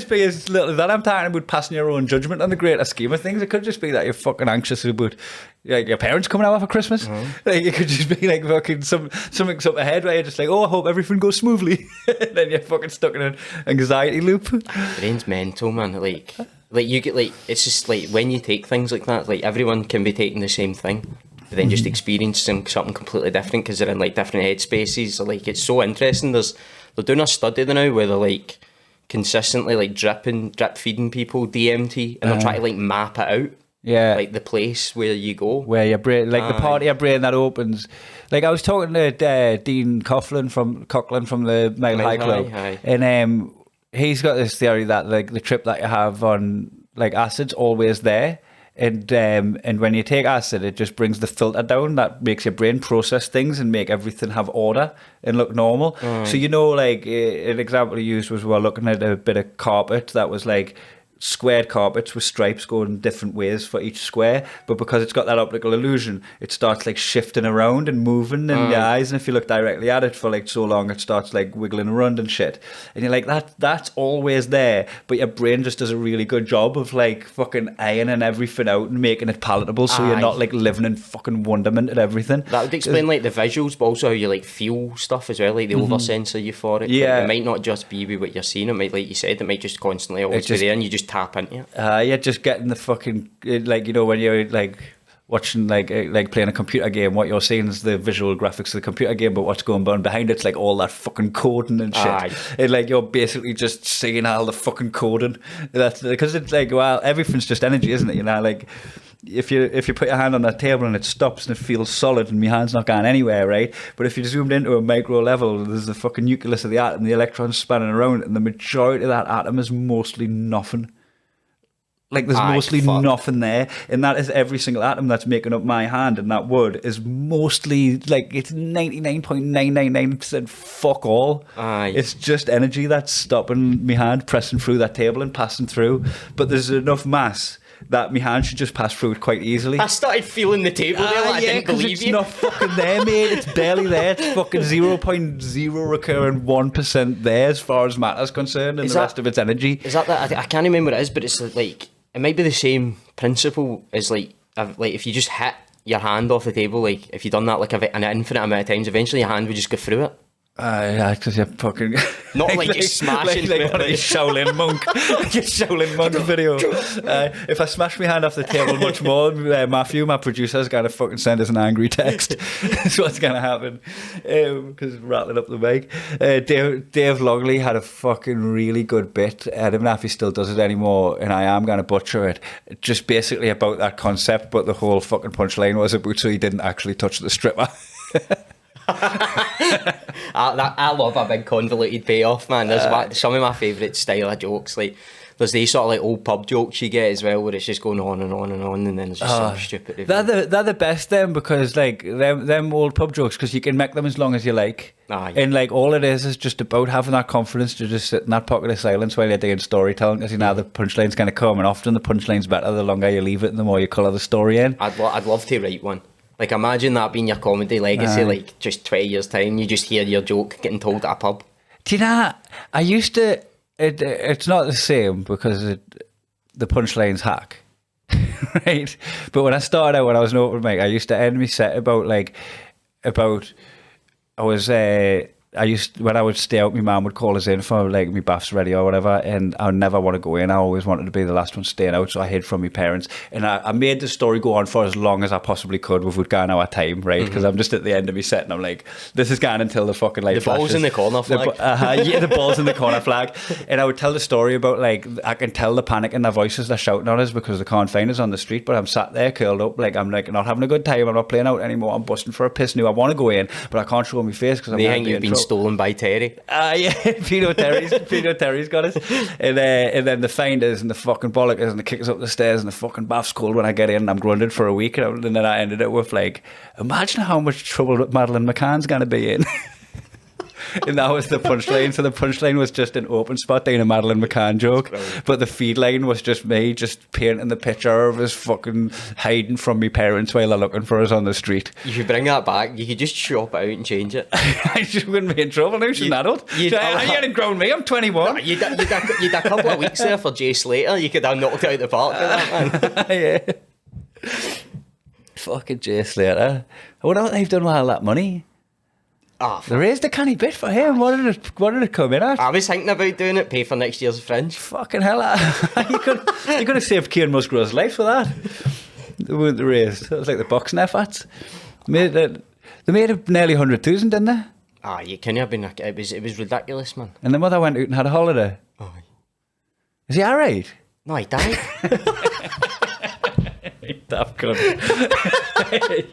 be as little as that. I'm talking about passing your own judgment on the greater scheme of things. It could just be that you're fucking anxious about like your parents coming out for Christmas. Like it could just be like fucking something's up ahead where you're just like, oh, I hope everything goes smoothly. Then you're fucking stuck in an anxiety loop.
Brain's mental, man. Like you get like, it's just like when you take things like that, like everyone can be taking the same thing, but then just experiencing something completely different because they're in like different headspaces. So, like, it's so interesting. They're doing a study now where they're like consistently like drip feeding people DMT, and they're trying to like map it out.
Yeah,
like the place where you go,
where your brain, like the part of your brain that opens. Like I was talking to Dean Coughlin from the Mile High Club, and he's got this theory that like the trip that you have on like acid's always there. And when you take acid, it just brings the filter down that makes your brain process things and make everything have order and look normal. So you know, like an example he used was we were looking at a bit of carpet that was like squared carpets with stripes going different ways for each square, but because it's got that optical illusion, it starts like shifting around and moving in your eyes, and if you look directly at it for like so long, it starts like wiggling around and shit, and you're like, that's always there, but your brain just does a really good job of like fucking ironing everything out and making it palatable, so you're not like living in fucking wonderment at everything.
That would explain like the visuals, but also how you like feel stuff as well, like the oversensor euphoric.
Yeah,
like, it might not just be with what you're seeing, it might, like you said, it might just constantly always be there and you just tap into it.
You're just getting the fucking, like, you know, when you're like watching like playing a computer game, what you're seeing is the visual graphics of the computer game, but what's going on behind it's like all that fucking coding and shit. And like you're basically just seeing all the fucking coding. That's because it's like, well, everything's just energy, isn't it? You know, like if you put your hand on that table and it stops and it feels solid and my hand's not going anywhere, right? But if you zoomed into a micro level, there's the fucking nucleus of the atom, the electrons spanning around, and the majority of that atom is mostly nothing. Like there's mostly nothing there, and that is every single atom that's making up my hand, and that wood is mostly like it's 99.999% fuck all. It's just energy that's stopping my hand pressing through that table and passing through, but there's enough mass that my hand should just pass through it quite easily.
I started feeling the table there, like I didn't believe
it's not fucking there, mate. It's barely there. It's fucking 0.0 recurring 1% there as far as matter's concerned, and the rest of it's energy.
Is that I can't remember what it is, but it's like it might be the same principle as like if you just hit your hand off the table, like if you've done that like an infinite amount of times, eventually your hand would just go through it.
Yeah, because you're fucking...
Not like you're smashing...
Like one of these Shaolin Monk. Like a Shaolin Monk video. If I smash my hand off the table much more, Matthew, my producer, is going to fucking send us an angry text. That's what's going to happen. Because it's rattling up the mic. Dave Logley had a fucking really good bit. I don't know if he still does it anymore, and I am going to butcher it. Just basically about that concept, but the whole fucking punchline was about so he didn't actually touch the stripper.
I love a big convoluted payoff, man. There's some of my favourite style of jokes. Like there's these sort of like old pub jokes you get as well, where it's just going on and on and on, and then it's just some stupid review.
They're the best then, because like them old pub jokes, because you can make them as long as you like.
Aye.
And like all it is just about having that confidence to just sit in that pocket of silence while you're doing storytelling, because you know the punchline's kind of come, and often the punchline's better the longer you leave it and the more you colour the story in.
I'd love to write one. Like imagine that being your comedy legacy. Like just 20 years time, you just hear your joke getting told at a pub.
Do you know, I used to, it's not the same because the punchline's hack, right? But when I started out, when I was an open mic, I used to end my set about when I would stay out, my mum would call us in for like my bath's ready or whatever, and I would never want to go in. I always wanted to be the last one staying out, so I hid from my parents, and I made the story go on for as long as I possibly could without going our time, right? Because I'm just at the end of my set, and I'm like, this is going until the fucking light flashes.
Balls in the corner flag.
The balls in the corner flag. And I would tell the story about like, I can tell the panic in their voices, they're shouting at us because they can't find us on the street, but I'm sat there curled up, like I'm like not having a good time, I'm not playing out anymore, I'm busting for a piss now, I want to go in, but I can't show my face because I'm
They think you've been stolen by Terry.
Yeah, Pino Terry's got us. And then the finders and the fucking bollockers and the kickers up the stairs, and the fucking bath's cold when I get in, and I'm grounded for a week. And then I ended up with like, imagine how much trouble Madeleine McCann's going to be in. And that was the punchline. So the punchline was just an open spot doing a Madeleine McCann joke, but the feed line was just me just painting the picture of us fucking hiding from my parents while they're looking for us on the street.
You should bring that back. You could just shop out and change it.
I just wouldn't be in trouble now. She's an adult. You hadn't grown me. I'm 21.
You'd a couple of weeks there for Jay Slater. You could have knocked out the park with that, man.
Yeah. Fucking Jay Slater. I wonder what they've done with all that money.
Oh,
They raised a canny bit for him. What did it come in at?
I was thinking about doing it, pay for next year's Fringe.
Fucking hell. You could have saved Kieran Musgrove's life for that. They weren't raised. That was like the boxing efforts. They made nearly 100,000, didn't they?
You couldn't have been. It was ridiculous, man.
And the mother went out and had a holiday.
Oh.
Is he alright?
No, he died.
You daft cunt.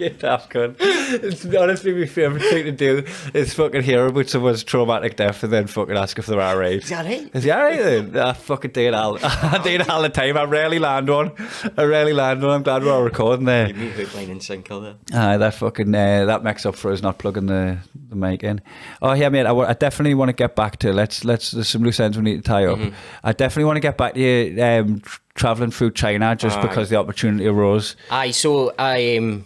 You daft cunt. It's honestly my favourite thing to do is fucking hear about someone's traumatic death and then fucking ask if they're alright.
Is he alright?
Is he alright then? I fucking do it all. I do it all the time. I rarely land one. I'm glad we're all recording there.
You meet hook, line and sinker there.
That fucking that makes up for us not plugging the mic in. Oh yeah, mate. I definitely want to get back to let's. There's some loose ends we need to tie up. I definitely want to get back to you traveling through China just because the opportunity arose.
So it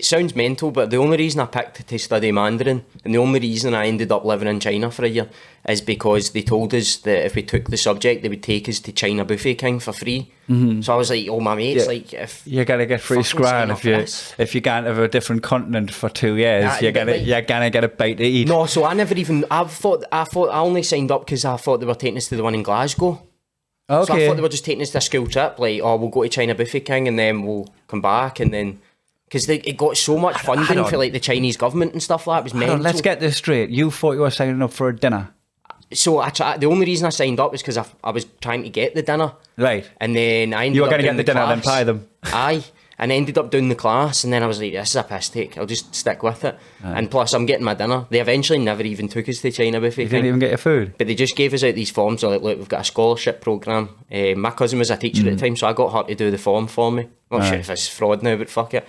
sounds mental, but the only reason I picked to study Mandarin, and the only reason I ended up living in China for a year, is because they told us that if we took the subject, they would take us to China Buffet King for free. So I was like, oh my mates, like if
you're gonna get free scran if you can't have a different continent for 2 years, you're gonna get a bite to eat.
No, so I never even. I thought I only signed up because I thought they were taking us to the one in Glasgow.
Okay.
So I thought they were just taking us to a school trip, like, we'll go to China Buffet King and then we'll come back, and then because it got so much funding for like the Chinese government and stuff like that. It was mental.
Let's get this straight. You thought you were signing up for a dinner.
So the only reason I signed up was because I was trying to get the dinner.
Right.
And then I ended
you were
up
going to get the dinner
class.
and then pie them.
Aye. And I ended up doing the class, and then I was like, this is a piss take. I'll just stick with it. Right. And plus, I'm getting my dinner. They eventually never even took us to China Buffet.
You didn't even get your food?
But they just gave us out these forms. They're like, look, we've got a scholarship programme. My cousin was a teacher at the time, so I got her to do the form for me. Well, shit, if it's fraud now, but fuck it.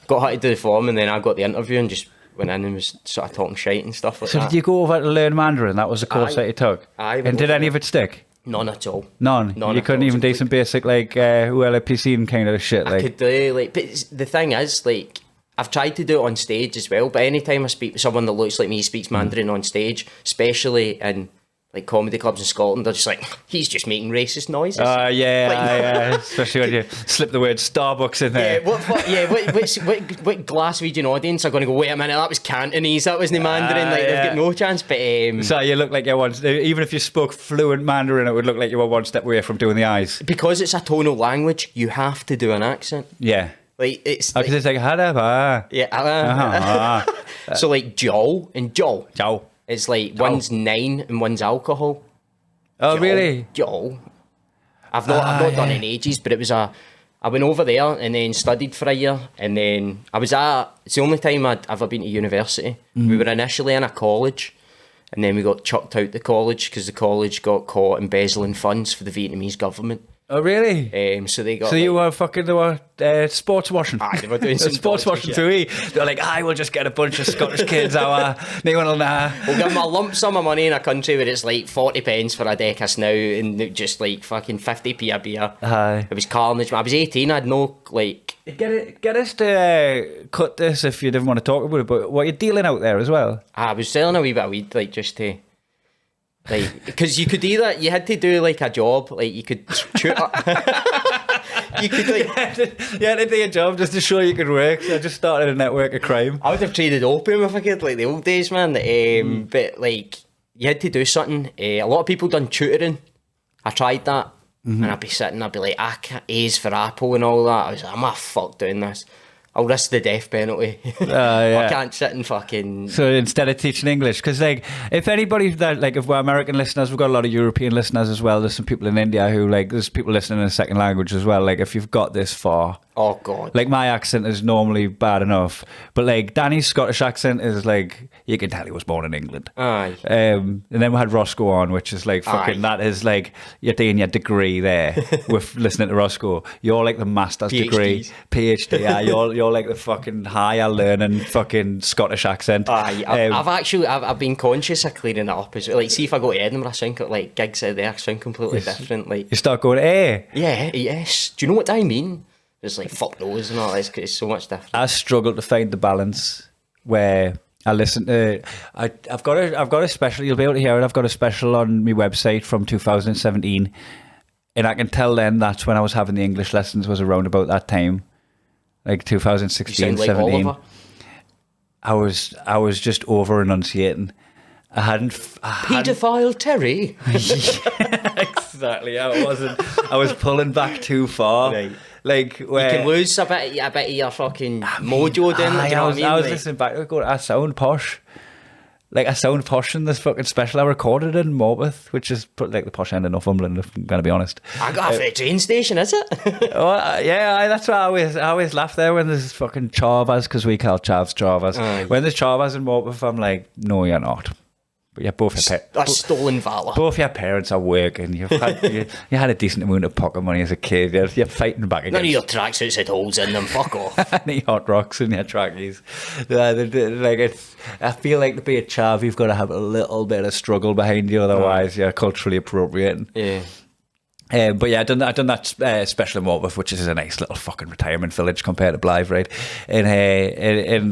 Got her to do the form, and then I got the interview and just went in and was sort of talking shite and stuff like that.
So did you go over to learn Mandarin? That was the course that you took?
Aye.
And did any of it stick?
None at all.
None you couldn't even do some basic like ULPC and kind of shit.
I could do like, but the thing is, like, I've tried to do it on stage as well. But anytime I speak to someone that looks like me, speaks Mandarin on stage, especially in like comedy clubs in Scotland, they're just like, he's just making racist noises.
Especially when you slip the word Starbucks in there.
What Glaswegian audience are going to go, wait a minute, that was Cantonese, that wasn't Mandarin, like they've got no chance. But
so you look like you're even if you spoke fluent Mandarin, it would look like you were one step away from doing the eyes.
Because it's a tonal language, you have to do an accent.
Yeah.
Like it's
because it's like
so like Joel and Joel.
Joel.
It's like one's 9 and one's alcohol.
Oh, really?
Joel. I've not done it in ages, but it was I went over there and then studied for a year, and then it's the only time I'd ever been to university. We were initially in a college, and then we got chucked out the college because the college got caught embezzling funds for the Vietnamese government.
Oh, really?
So they got.
So you were sports washing.
Aye, they were doing some
sports washing too. They were like, we'll just get a bunch of Scottish kids. No one will know.
We'll give them a lump sum of money in a country where it's like 40 pence for a deck of snow and just like fucking 50p a beer.
Aye.
It was carnage. I was 18. I had no like.
Get us to cut this if you didn't want to talk about it. But what you're dealing out there as well.
I was selling a wee bit of weed, like just to. Like, because you could either, you had to do like a job, like you could tutor. You could like.
You had to do a job just to show you could work. So I just started a network of crime.
I would have traded opium if I could, like the old days, man. But like, you had to do something. A lot of people done tutoring. I tried that. And I'd be sitting, I'd be like, A's for Apple and all that. I was like, I'm fuck doing this. I'll risk the death penalty.
Yeah.
I can't sit and fucking...
So instead of teaching English, because like, if anybody that, like, if we're American listeners, we've got a lot of European listeners as well. There's some people in India who, like, there's people listening in a second language as well. Like, if you've got this far...
Oh, God.
Like, my accent is normally bad enough. But, like, Danny's Scottish accent is, like, you can tell he was born in England.
Aye.
And then we had Roscoe on, which is, like, fucking...
Aye.
That is, like, you're doing your degree there with listening to Roscoe. You're, like, the master's degree. PhD. Yeah, you're, like, the fucking higher learning fucking Scottish accent.
Aye. I've been conscious of clearing it up as well. Like, see if I go to Edinburgh, I sound like gigs out there, I sound completely different. Like,
You start going, eh?
yeah, yes. Do you know what I mean? It's like fuck those and all this. It's so much different.
I struggle to find the balance where I listen to. I've got a special. You'll be able to hear it. I've got a special on my website from 2017, and I can tell then that's when I was having the English lessons was around about that time, like 2016,
You sound like
17.
Oliver.
I was just over enunciating. I hadn't.
Paedophile Terry.
Exactly. I wasn't. I was pulling back too far.
Right.
Like where
You can lose a bit of your fucking mojo then. Do you know what I mean?
I was
Like,
listening back to it going, I sound posh. Like, I sound posh in this fucking special I recorded in Morpeth, which is like the posh end of Northumberland, if I'm going to be honest.
I got off at a train station, is it?
That's why I always laugh there when there's fucking chavas, because we call chavs chavas. When there's chavas in Morpeth, I'm like, no, you're not. But yeah,
That's stolen valour.
both your parents are working. You had a decent amount of pocket money as a kid. You're fighting back against...
None of your tracksuits had holes in them. Fuck off.
Any hot rocks in your trackies. I feel like to be a chav, you've got to have a little bit of struggle behind you, otherwise you're culturally appropriating.
Yeah.
But yeah, I done that special in Morpeth, which is a nice little fucking retirement village compared to Blythe, right? And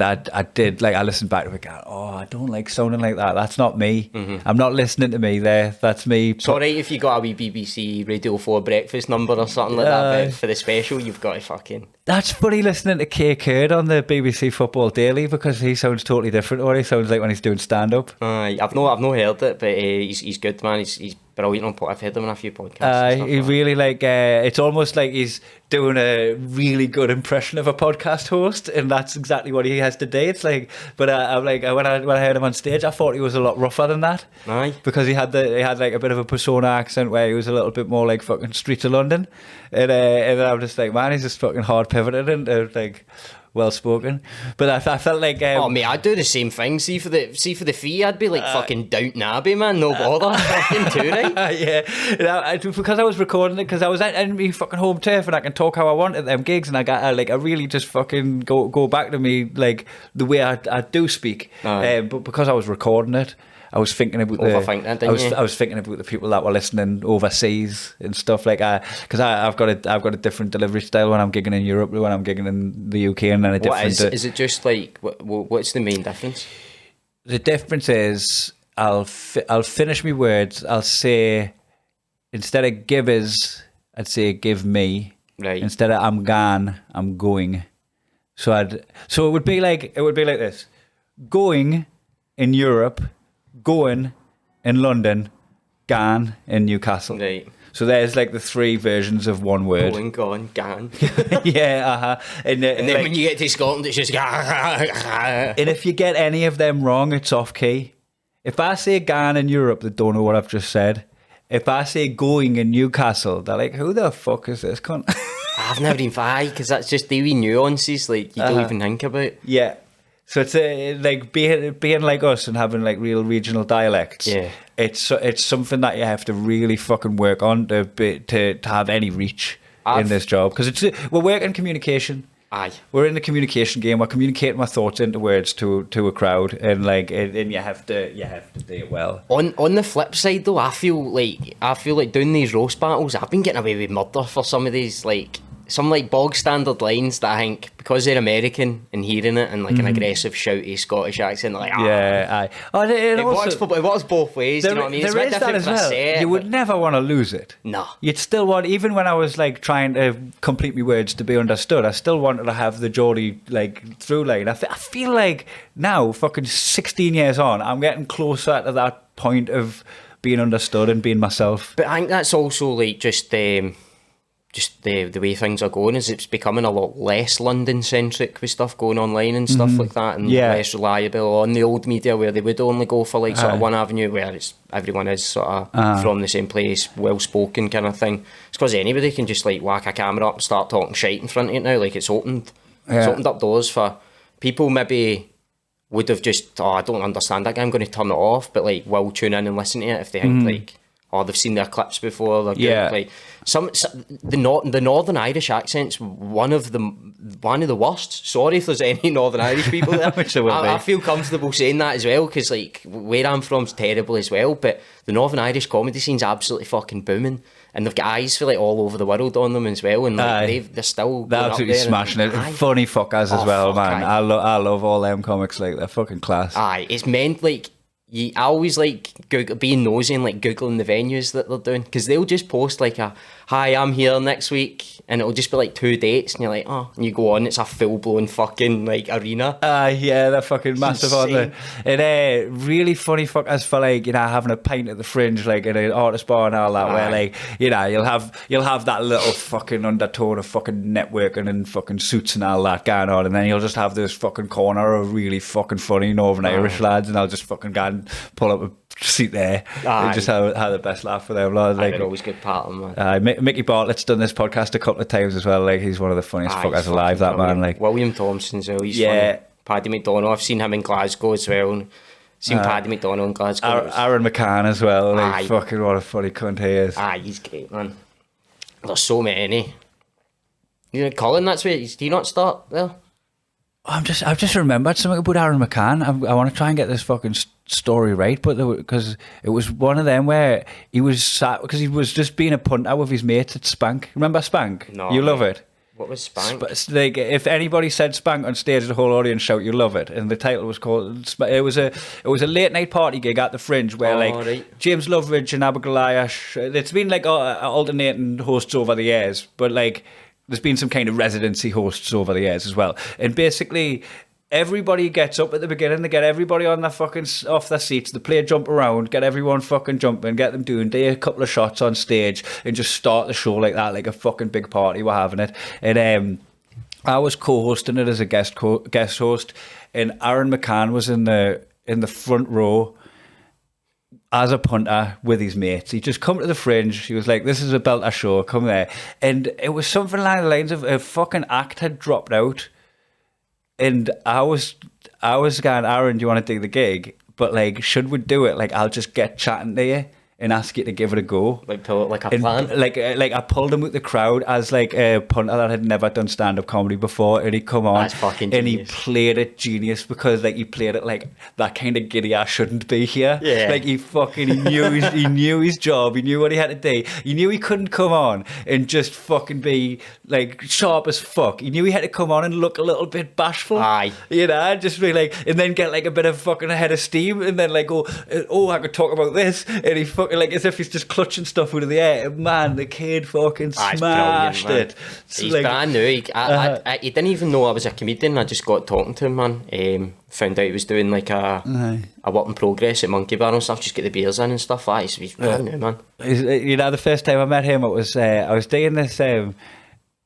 I did, like, I listened back to it, going, I don't like sounding like that. That's not me. I'm not listening to me there. That's me.
It's alright if you got a wee BBC Radio 4 breakfast number or something like that, but for the special, you've got to fucking...
That's funny listening to Kay Kurd on the BBC Football Daily, because he sounds totally different to what he sounds like when he's doing stand-up.
I've not heard it, but he's good, man. He's brilliant on pod. I've heard him on a few podcasts.
He really, like, it's almost like he's doing a really good impression of a podcast host, and that's exactly what he has today. It's like, but I'm like, when I heard him on stage, I thought he was a lot rougher than that.
Aye.
Because he had like a bit of a persona accent where he was a little bit more like fucking streets of London, and I'm just like, man, he's just fucking hard pivoted into like well spoken. But I felt like
mate, I'd do the same thing. See for the fee, I'd be like fucking Downton Abbey, man. No bother. Fucking too, right?
Yeah, because I was recording it, because I was in my fucking home turf, and I can talk how I want at them gigs, and I really just fucking go back to me like the way I do speak. But because I was recording it, I was thinking about I was thinking about the people that were listening overseas and stuff like because I've got a different delivery style when I'm gigging in Europe, when I'm gigging in the UK, and then a different.
Is it just like what's the main difference?
The difference is I'll finish my words. I'll say, instead of givers, I'd say give me.
Right.
Instead of I'm gone, I'm going. So it would be like this: going in Europe, going in London, gone in Newcastle.
Right.
So there's like the three versions of one word.
Going, gone, gone.
Yeah, And
then like, when you get to Scotland, it's just...
And if you get any of them wrong, it's off key. If I say gone in Europe, they don't know what I've just said. If I say going in Newcastle, they're like, who the fuck is this cunt?
I've never even tried, because that's just the wee nuances like you don't even think about.
Yeah. So it's like being like us and having like real regional dialects.
Yeah.
It's something that you have to really fucking work on to have any reach in this job, because we're working communication.
Aye.
We're in the communication game. We're communicating our thoughts into words to a crowd, and like and you have to do it well.
On the flip side though, I feel like doing these roast battles, I've been getting away with murder for some of these, like some like bog standard lines that I think, because they're American and hearing it in like an aggressive, shouty Scottish accent, like
Yeah, aye. Oh,
it works both ways. Do you know what I mean? It's a bit different for a set,
you would never want to lose it.
No.
You'd still want, even when I was like trying to complete my words to be understood, I still wanted to have the Geordie like through line. I feel like now, fucking 16 years on, I'm getting closer to that point of being understood and being myself.
But I think that's also like just the way things are going, is it's becoming a lot less London centric with stuff going online and stuff like that, and less reliable on the old media, where they would only go for like sort of one avenue, where everyone is sort of from the same place, well spoken kind of thing. It's because anybody can just like whack a camera up and start talking shite in front of you now. Like it's opened up doors for people maybe would have just, I don't understand that guy, I'm going to turn it off, but like will tune in and listen to it if they think like, they've seen their clips before. They're good. Like the Northern Irish accent's one of the worst. Sorry if there's any Northern Irish people there. I feel comfortable saying that as well, because like where I'm from's terrible as well. But the Northern Irish comedy scene's absolutely fucking booming, and they've got eyes for like all over the world on them as well. And like, they're still
absolutely smashing it. Funny fuckers as well, man. I love all them comics. Like they're fucking class.
Aye, it's meant like. I always like being nosy and like googling the venues that they're doing, because they'll just post like hi, I'm here next week, and it'll just be like 2 dates, and you're like, and you go on, it's a full blown fucking like arena.
Yeah, they're fucking massive, aren't they? And really funny fuckers for like, you know, having a pint at the Fringe, like in an artist bar and all that, where like, you know, you'll have that little fucking undertone of fucking networking and fucking suits and all that going on, and then you'll just have this fucking corner of really fucking funny Northern Irish lads, and I'll just fucking go and pull up a seat there and just have the best laugh with them. Like,
they're always good part of them, man.
Mickey Bartlett's done this podcast a couple of times as well. Like he's one of the funniest fuckers alive. That man, like
William Thompson as well. He's funny. Paddy McDonough. I've seen him in Glasgow as well. And seen Paddy McDonough in Glasgow.
Aaron McCann as well. Like fucking what a funny cunt he is.
He's great, man. There's so many. You know, Colin, that's where do you not start there?
I've just remembered something about Aaron McCann. I want to try and get this fucking story right, but because it was one of them where he was sat, because he was just being a punter with his mates at Spank. Remember Spank?
No.
You love it.
What was Spank?
Like if anybody said Spank on stage, the whole audience shout, "You love it!" And the title was called. It was a late night party gig at the Fringe where James Loveridge and Abergoliath. It's been like alternating hosts over the years, but like. There's been some kind of residency hosts over the years as well. And basically, everybody gets up at the beginning, they get everybody on their fucking off their seats, they play jump around, get everyone fucking jumping, get them do a couple of shots on stage, and just start the show like that, like a fucking big party. We're having it. And I was co-hosting it as a guest host, and Aaron McCann was in the front row as a punter with his mates. He just come to the Fringe. He was like, "This is a belter show, come there." And it was something along the lines of a fucking act had dropped out, and I was going, "Aaron, do you want to do the gig? But like, should we do it? Like, I'll just get chatting to you and ask you to give it a go."
Like pull it like a plan.
Like I pulled him with the crowd as like a punter that had never done stand-up comedy before, and he come on.
That's fucking
and
genius.
he played it genius, because like he played it like that kind of giddy I shouldn't be here.
Yeah.
Like he knew his job, he knew what he had to do. He knew he couldn't come on and just fucking be like sharp as fuck. He knew he had to come on and look a little bit bashful.
Aye.
You know, just be like, and then get like a bit of fucking head of steam, and then like I could talk about this, and he fucking like as if he's just clutching stuff out of the air. Man, the kid fucking smashed it.
He's
like,
brand new. He didn't even know I was a comedian. I just got talking to him, man. Found out he was doing like a work in progress at Monkey Bar and stuff. Just get the beers in and stuff. He's brand new, man.
You know, the first time I met him, it was I was doing this.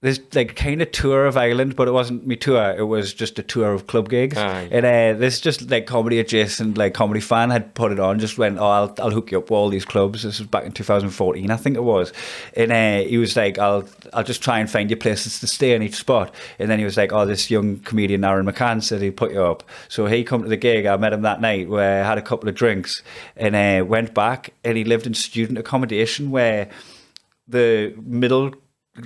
this like kind of tour of Ireland, but it wasn't me tour. It was just a tour of club gigs.
Aye.
And this just like comedy adjacent, like comedy fan had put it on. Just went, oh, I'll hook you up with all these clubs. This was back in 2014, I think it was. And he was like, I'll just try and find you places to stay in each spot. And then he was like, oh, this young comedian Aaron McCann said he'd put you up. So he come to the gig. I met him that night where I had a couple of drinks and went back, and he lived in student accommodation where the middle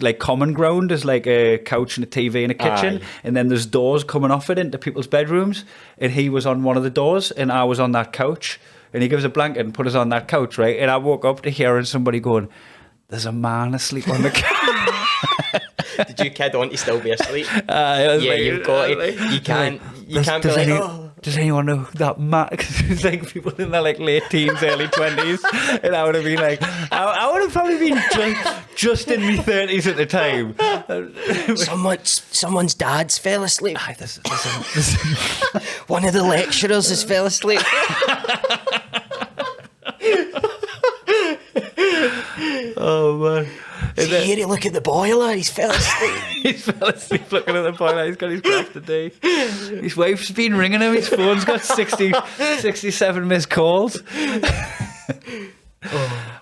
like common ground is like a couch and a TV and a kitchen.
Aye.
And then there's doors coming off it into people's bedrooms, and he was on one of the doors and I was on that couch, and he gives a blanket and put us on that couch, right? And I woke up to hearing somebody going, there's a man asleep on the couch.
Did you kid on to still be asleep?
Yeah,
You've got it. You can't be like, oh.
Does anyone know that man? Because it's like people in their like late teens, early 20s, and I would have been like, I would have probably been just in my 30s at the time.
Someone's dad's fell asleep.
Aye, this
One of the lecturers has fell asleep.
oh man.
Here, you look at the boiler. He's fell asleep.
He's fell asleep looking at the boiler. He's got his craft today. His wife's been ringing him. His phone's got 67 missed calls.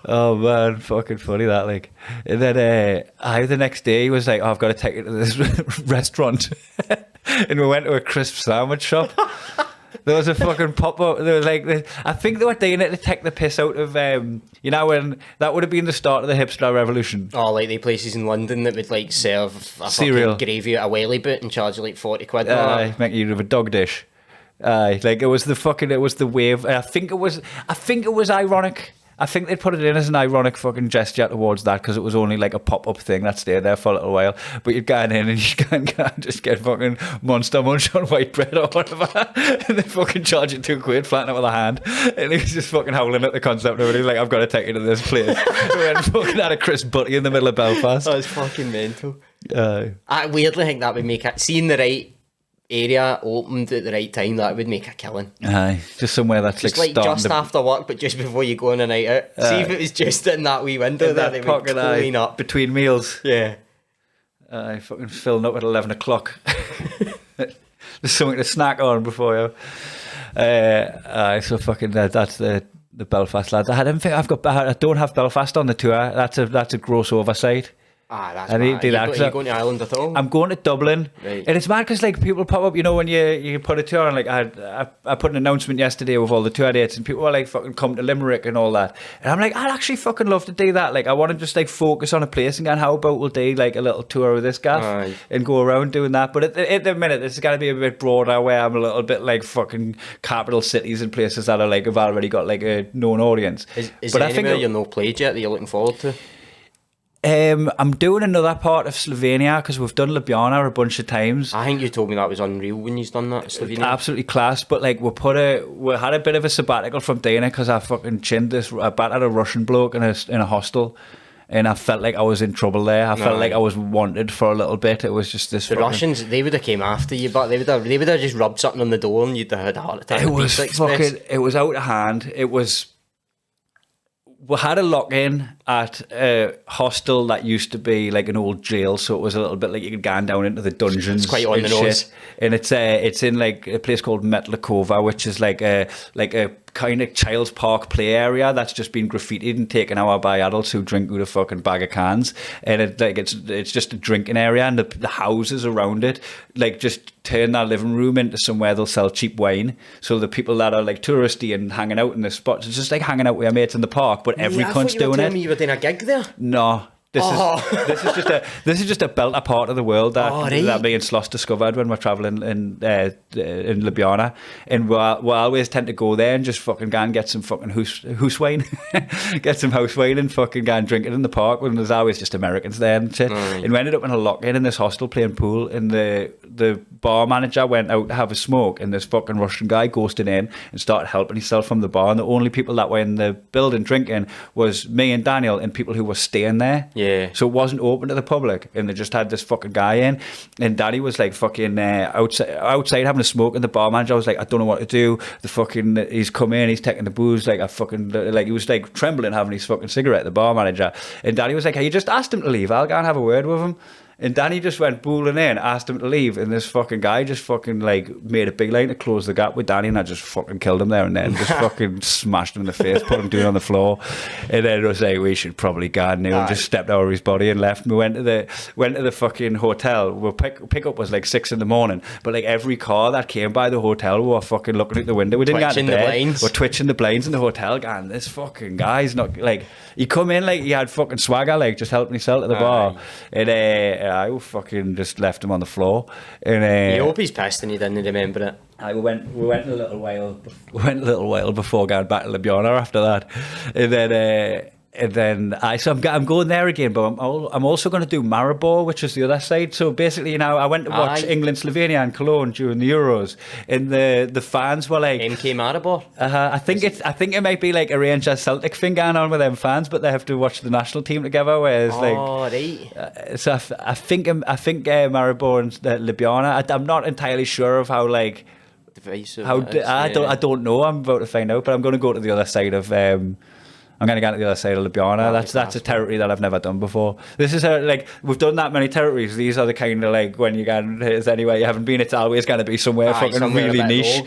Oh man, fucking funny that, like. And then the next day he was like, oh, I've got to take you to this restaurant. And we went to a crisp sandwich shop. There was a fucking pop-up. There was like, I think they were doing it to take the piss out of, you know, when that would have been the start of the hipster revolution.
Oh, like the places in London that would like serve a
Cereal.
fucking gravy at a welly boot and charge you like 40 quid. and all that.
Make you have a dog dish. Like it was the wave. I think it was ironic. I think they put it in as an ironic fucking gesture towards that, because it was only like a pop-up thing that stayed there for a little while. But you'd go in and you can't just get fucking Monster Munch on white bread or whatever, and they fucking charge it £2, flatten it with a hand. And he was just fucking howling at the concept of it. He was like, I've got to take you to this place. We went fucking had a crisp butty in the middle of Belfast.
Oh, it's fucking mental. I weirdly think that would make it, seeing the right area opened at the right time, that would make a killing.
Aye, just somewhere that's
Just
like
like just after work, but just before you go on a night out. See if it was just in that wee window
in
there,
that
they would
pocket
clean up.
between meals.
Yeah.
Fucking filling up at 11 o'clock. There's something to snack on before you. So fucking that's the Belfast lads. I don't have Belfast on the tour. That's a gross oversight.
That's
I need to do that.
Are you going to Ireland at all?
I'm going to Dublin,
Right.
and it's mad because like people pop up, you know, when you put a tour on. Like I put an announcement yesterday with all the tour dates, and people were like, "Fucking come to Limerick" and all that. And I'm like, I'd actually fucking love to do that. Like I want to just like focus on a place and go, how about we'll do like a little tour of this gaff
Aye.
and go around doing that. But at the minute, it's got to be a bit broader, where I'm a little bit like fucking capital cities and places that are like have already got like a known audience.
Is
but
there
I think
anywhere you're not played yet that you're looking forward to?
I'm doing another part of Slovenia because we've done Ljubljana a bunch of times.
I think you told me that was unreal when you've done that, Slovenia.
Absolutely class, but like we had a bit of a sabbatical from doing it because I fucking chinned I battered a Russian bloke in a hostel, and I felt like I was in trouble there. I felt like I was wanted for a little bit. It was just this.
The Russians, they would have came after you, but they would have just rubbed something on the door and you'd have had a heart attack.
It was fucking. It was out of hand. It was. We had a lock-in at a hostel that used to be like an old jail, so it was a little bit like you could go down into the dungeons.
It's quite on
and
the nose.
shit. And it's in like a place called Metlakova, which is like a kind of child's park play area that's just been graffitied and taken over by adults who drink out of a fucking bag of cans. And it's just a drinking area, and the houses around it like just turn their living room into somewhere they'll sell cheap wine. So the people that are like touristy and hanging out in the spots, it's just like hanging out with your mates in the park, but every cunt's doing it.
You were doing a gig there?
No. This is just a built apart of the world that me and Sloss discovered when we're travelling in Ljubljana, and we always tend to go there and just fucking go and get some fucking house wine, get some house wine and fucking go and drink it in the park when there's always just Americans there and shit. And we ended up in a lock-in in this hostel playing pool, and the bar manager went out to have a smoke, and this fucking Russian guy ghosted in and started helping himself from the bar, and the only people that were in the building drinking was me and Daniel and people who were staying there.
Yeah.
So it wasn't open to the public, and they just had this fucking guy in, and Daddy was like fucking outside having a smoke, and the bar manager was like, I don't know what to do. He's come in, he's taking the booze, like he was like trembling having his fucking cigarette, the bar manager. And Daddy was like, hey, you just asked him to leave, I'll go and have a word with him. And Danny just went bowling in, asked him to leave, and this fucking guy just fucking like made a big line to close the gap with Danny, and I just fucking killed him there and then. Just fucking smashed him in the face, put him down on the floor, and then it was like, we should probably go now, and just stepped out of his body and left. And we went to the fucking hotel. Well, pickup was like 6 a.m, but like every car that came by the hotel, we were fucking looking out the window. We didn't get in bed. We're twitching the blinds in the hotel, going, this fucking guy's not like. He come in like he had fucking swagger, like just helping himself at the bar, and I fucking just left him on the floor. And
you hope he's pissed and he didn't remember it.
We went a little while before going back to Ljubljana after that, and then I'm going there again, but I'm also going to do Maribor, which is the other side. So basically, I went to watch England, Slovenia, and Cologne during the Euros, and the fans were like
MK Maribor.
I think it might be like a Rangers Celtic thing going on with them fans, but they have to watch the national team together. Whereas
right.
So I think Maribor and Ljubljana. I'm not entirely sure of how like
divisive.
I don't know. I'm about to find out, but I'm going to go to the other side of. I'm going to get to the other side of Ljubljana. That's a territory that I've never done before. This is like we've done that many territories. These are the kind of like when you get anywhere you haven't been, it's always going to be somewhere really niche.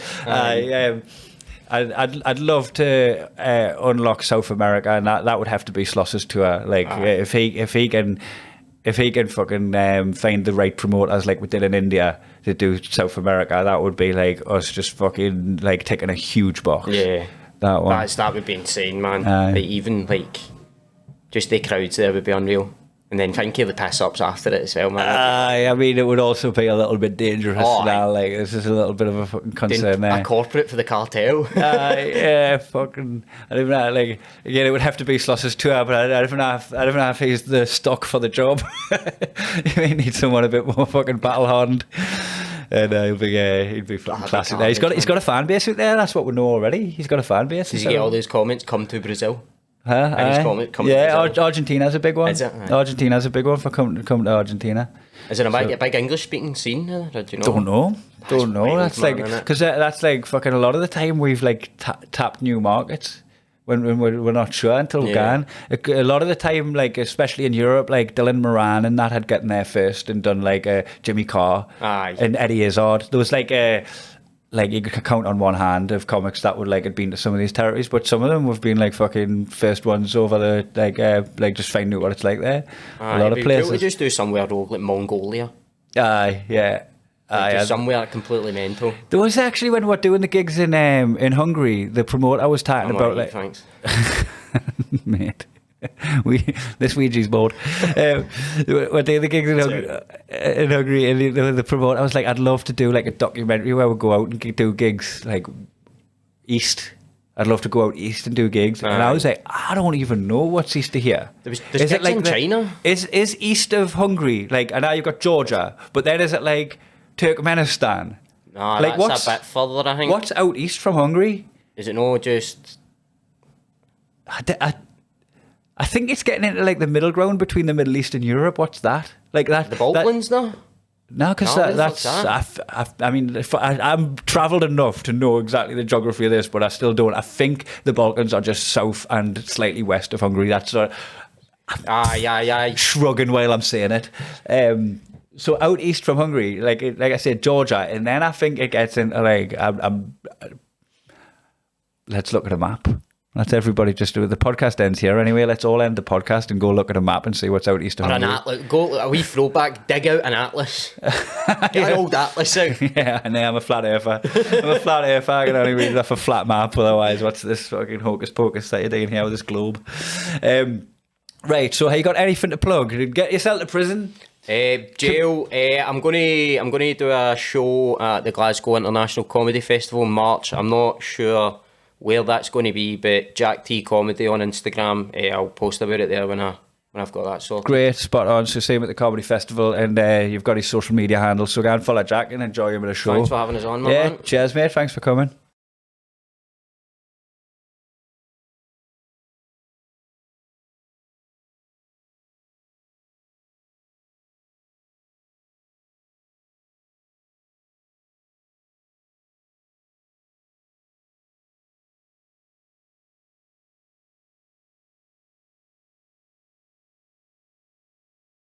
I'd love to unlock South America, and that would have to be Sloss's tour. Like if he can fucking find the right promoters like we did in India to do South America, that would be like us just fucking like ticking a huge box.
Yeah.
That one.
That would be insane, man. Like, even like just the crowds there would be unreal. And then think of the piss ups after it as well, man.
I mean, it would also be a little bit dangerous now. Like, this is a little bit of a fucking concern there.
A corporate for the cartel.
Yeah, fucking. I don't know. Like, again, it would have to be Sloss's tour, but I don't know if he's the stock for the job. You may need someone a bit more fucking battle hardened. And he'd be fucking classic there. He's got a fan base out there. That's what we know already. He's got a fan base.
Does he get all those comments? Come to Brazil.
Argentina's a big one.
Is it?
Argentina's a big one for come to Argentina.
Is it a big English speaking scene? Or do you know?
Don't know. That's like because that's like fucking a lot of the time we've like tapped new markets. When we're not sure until we're gone. A lot of the time, like especially in Europe, like Dylan Moran and that had gotten there first and done like Jimmy Carr and Eddie Izzard. There was like you could count on one hand of comics that would like had been to some of these territories, but some of them have been like fucking first ones over the like just finding out what it's like there. A lot of places.
We just do somewhere like Mongolia.
Yeah.
Somewhere completely mental.
There was actually when we were doing the gigs in Hungary, the promoter was talking about like,
thanks,
mate. This Ouija's bored. We're doing the gigs in Hungary, and the promoter, I was like, I'd love to do like a documentary where we go out and do gigs like east. I'd love to go out east and do gigs, and I was like, I don't even know what's east of here.
There's it like in China?
Is east of Hungary like? And now you've got Georgia, but then is it like Turkmenistan?
No,
like
that's a bit further, I think.
What's out east from Hungary?
Is it no just...
I think it's getting into like the middle ground between the Middle East and Europe. What's that? Like that?
The Balkans, no?
No, because I'm travelled enough to know exactly the geography of this, but I still don't. I think the Balkans are just south and slightly west of Hungary. That's shrugging while I'm saying it. So out east from Hungary, like I said, Georgia, and then I think it gets into like let's look at a map. Let's everybody just do it. The podcast ends here anyway. Let's all end the podcast and go look at a map and see what's out east of Hungary.
Or an atlas. Go a wee throwback. Dig out an atlas. Get an old atlas out.
Yeah, and I'm a flat earther. I can only read it off a flat map. Otherwise, what's this fucking hocus pocus that you're doing here with this globe? Right. So, have you got anything to plug? Get yourself to prison.
Jail. I'm gonna do a show at the Glasgow International Comedy Festival in March. I'm not sure where that's going to be, but Jack T Comedy on Instagram. I'll post about it there when I've got that sorted.
Great, spot on. So same at the Comedy Festival, and you've got his social media handles. So go and follow Jack and enjoy him at a show.
Thanks for having us on, man.
Cheers, mate. Thanks for coming.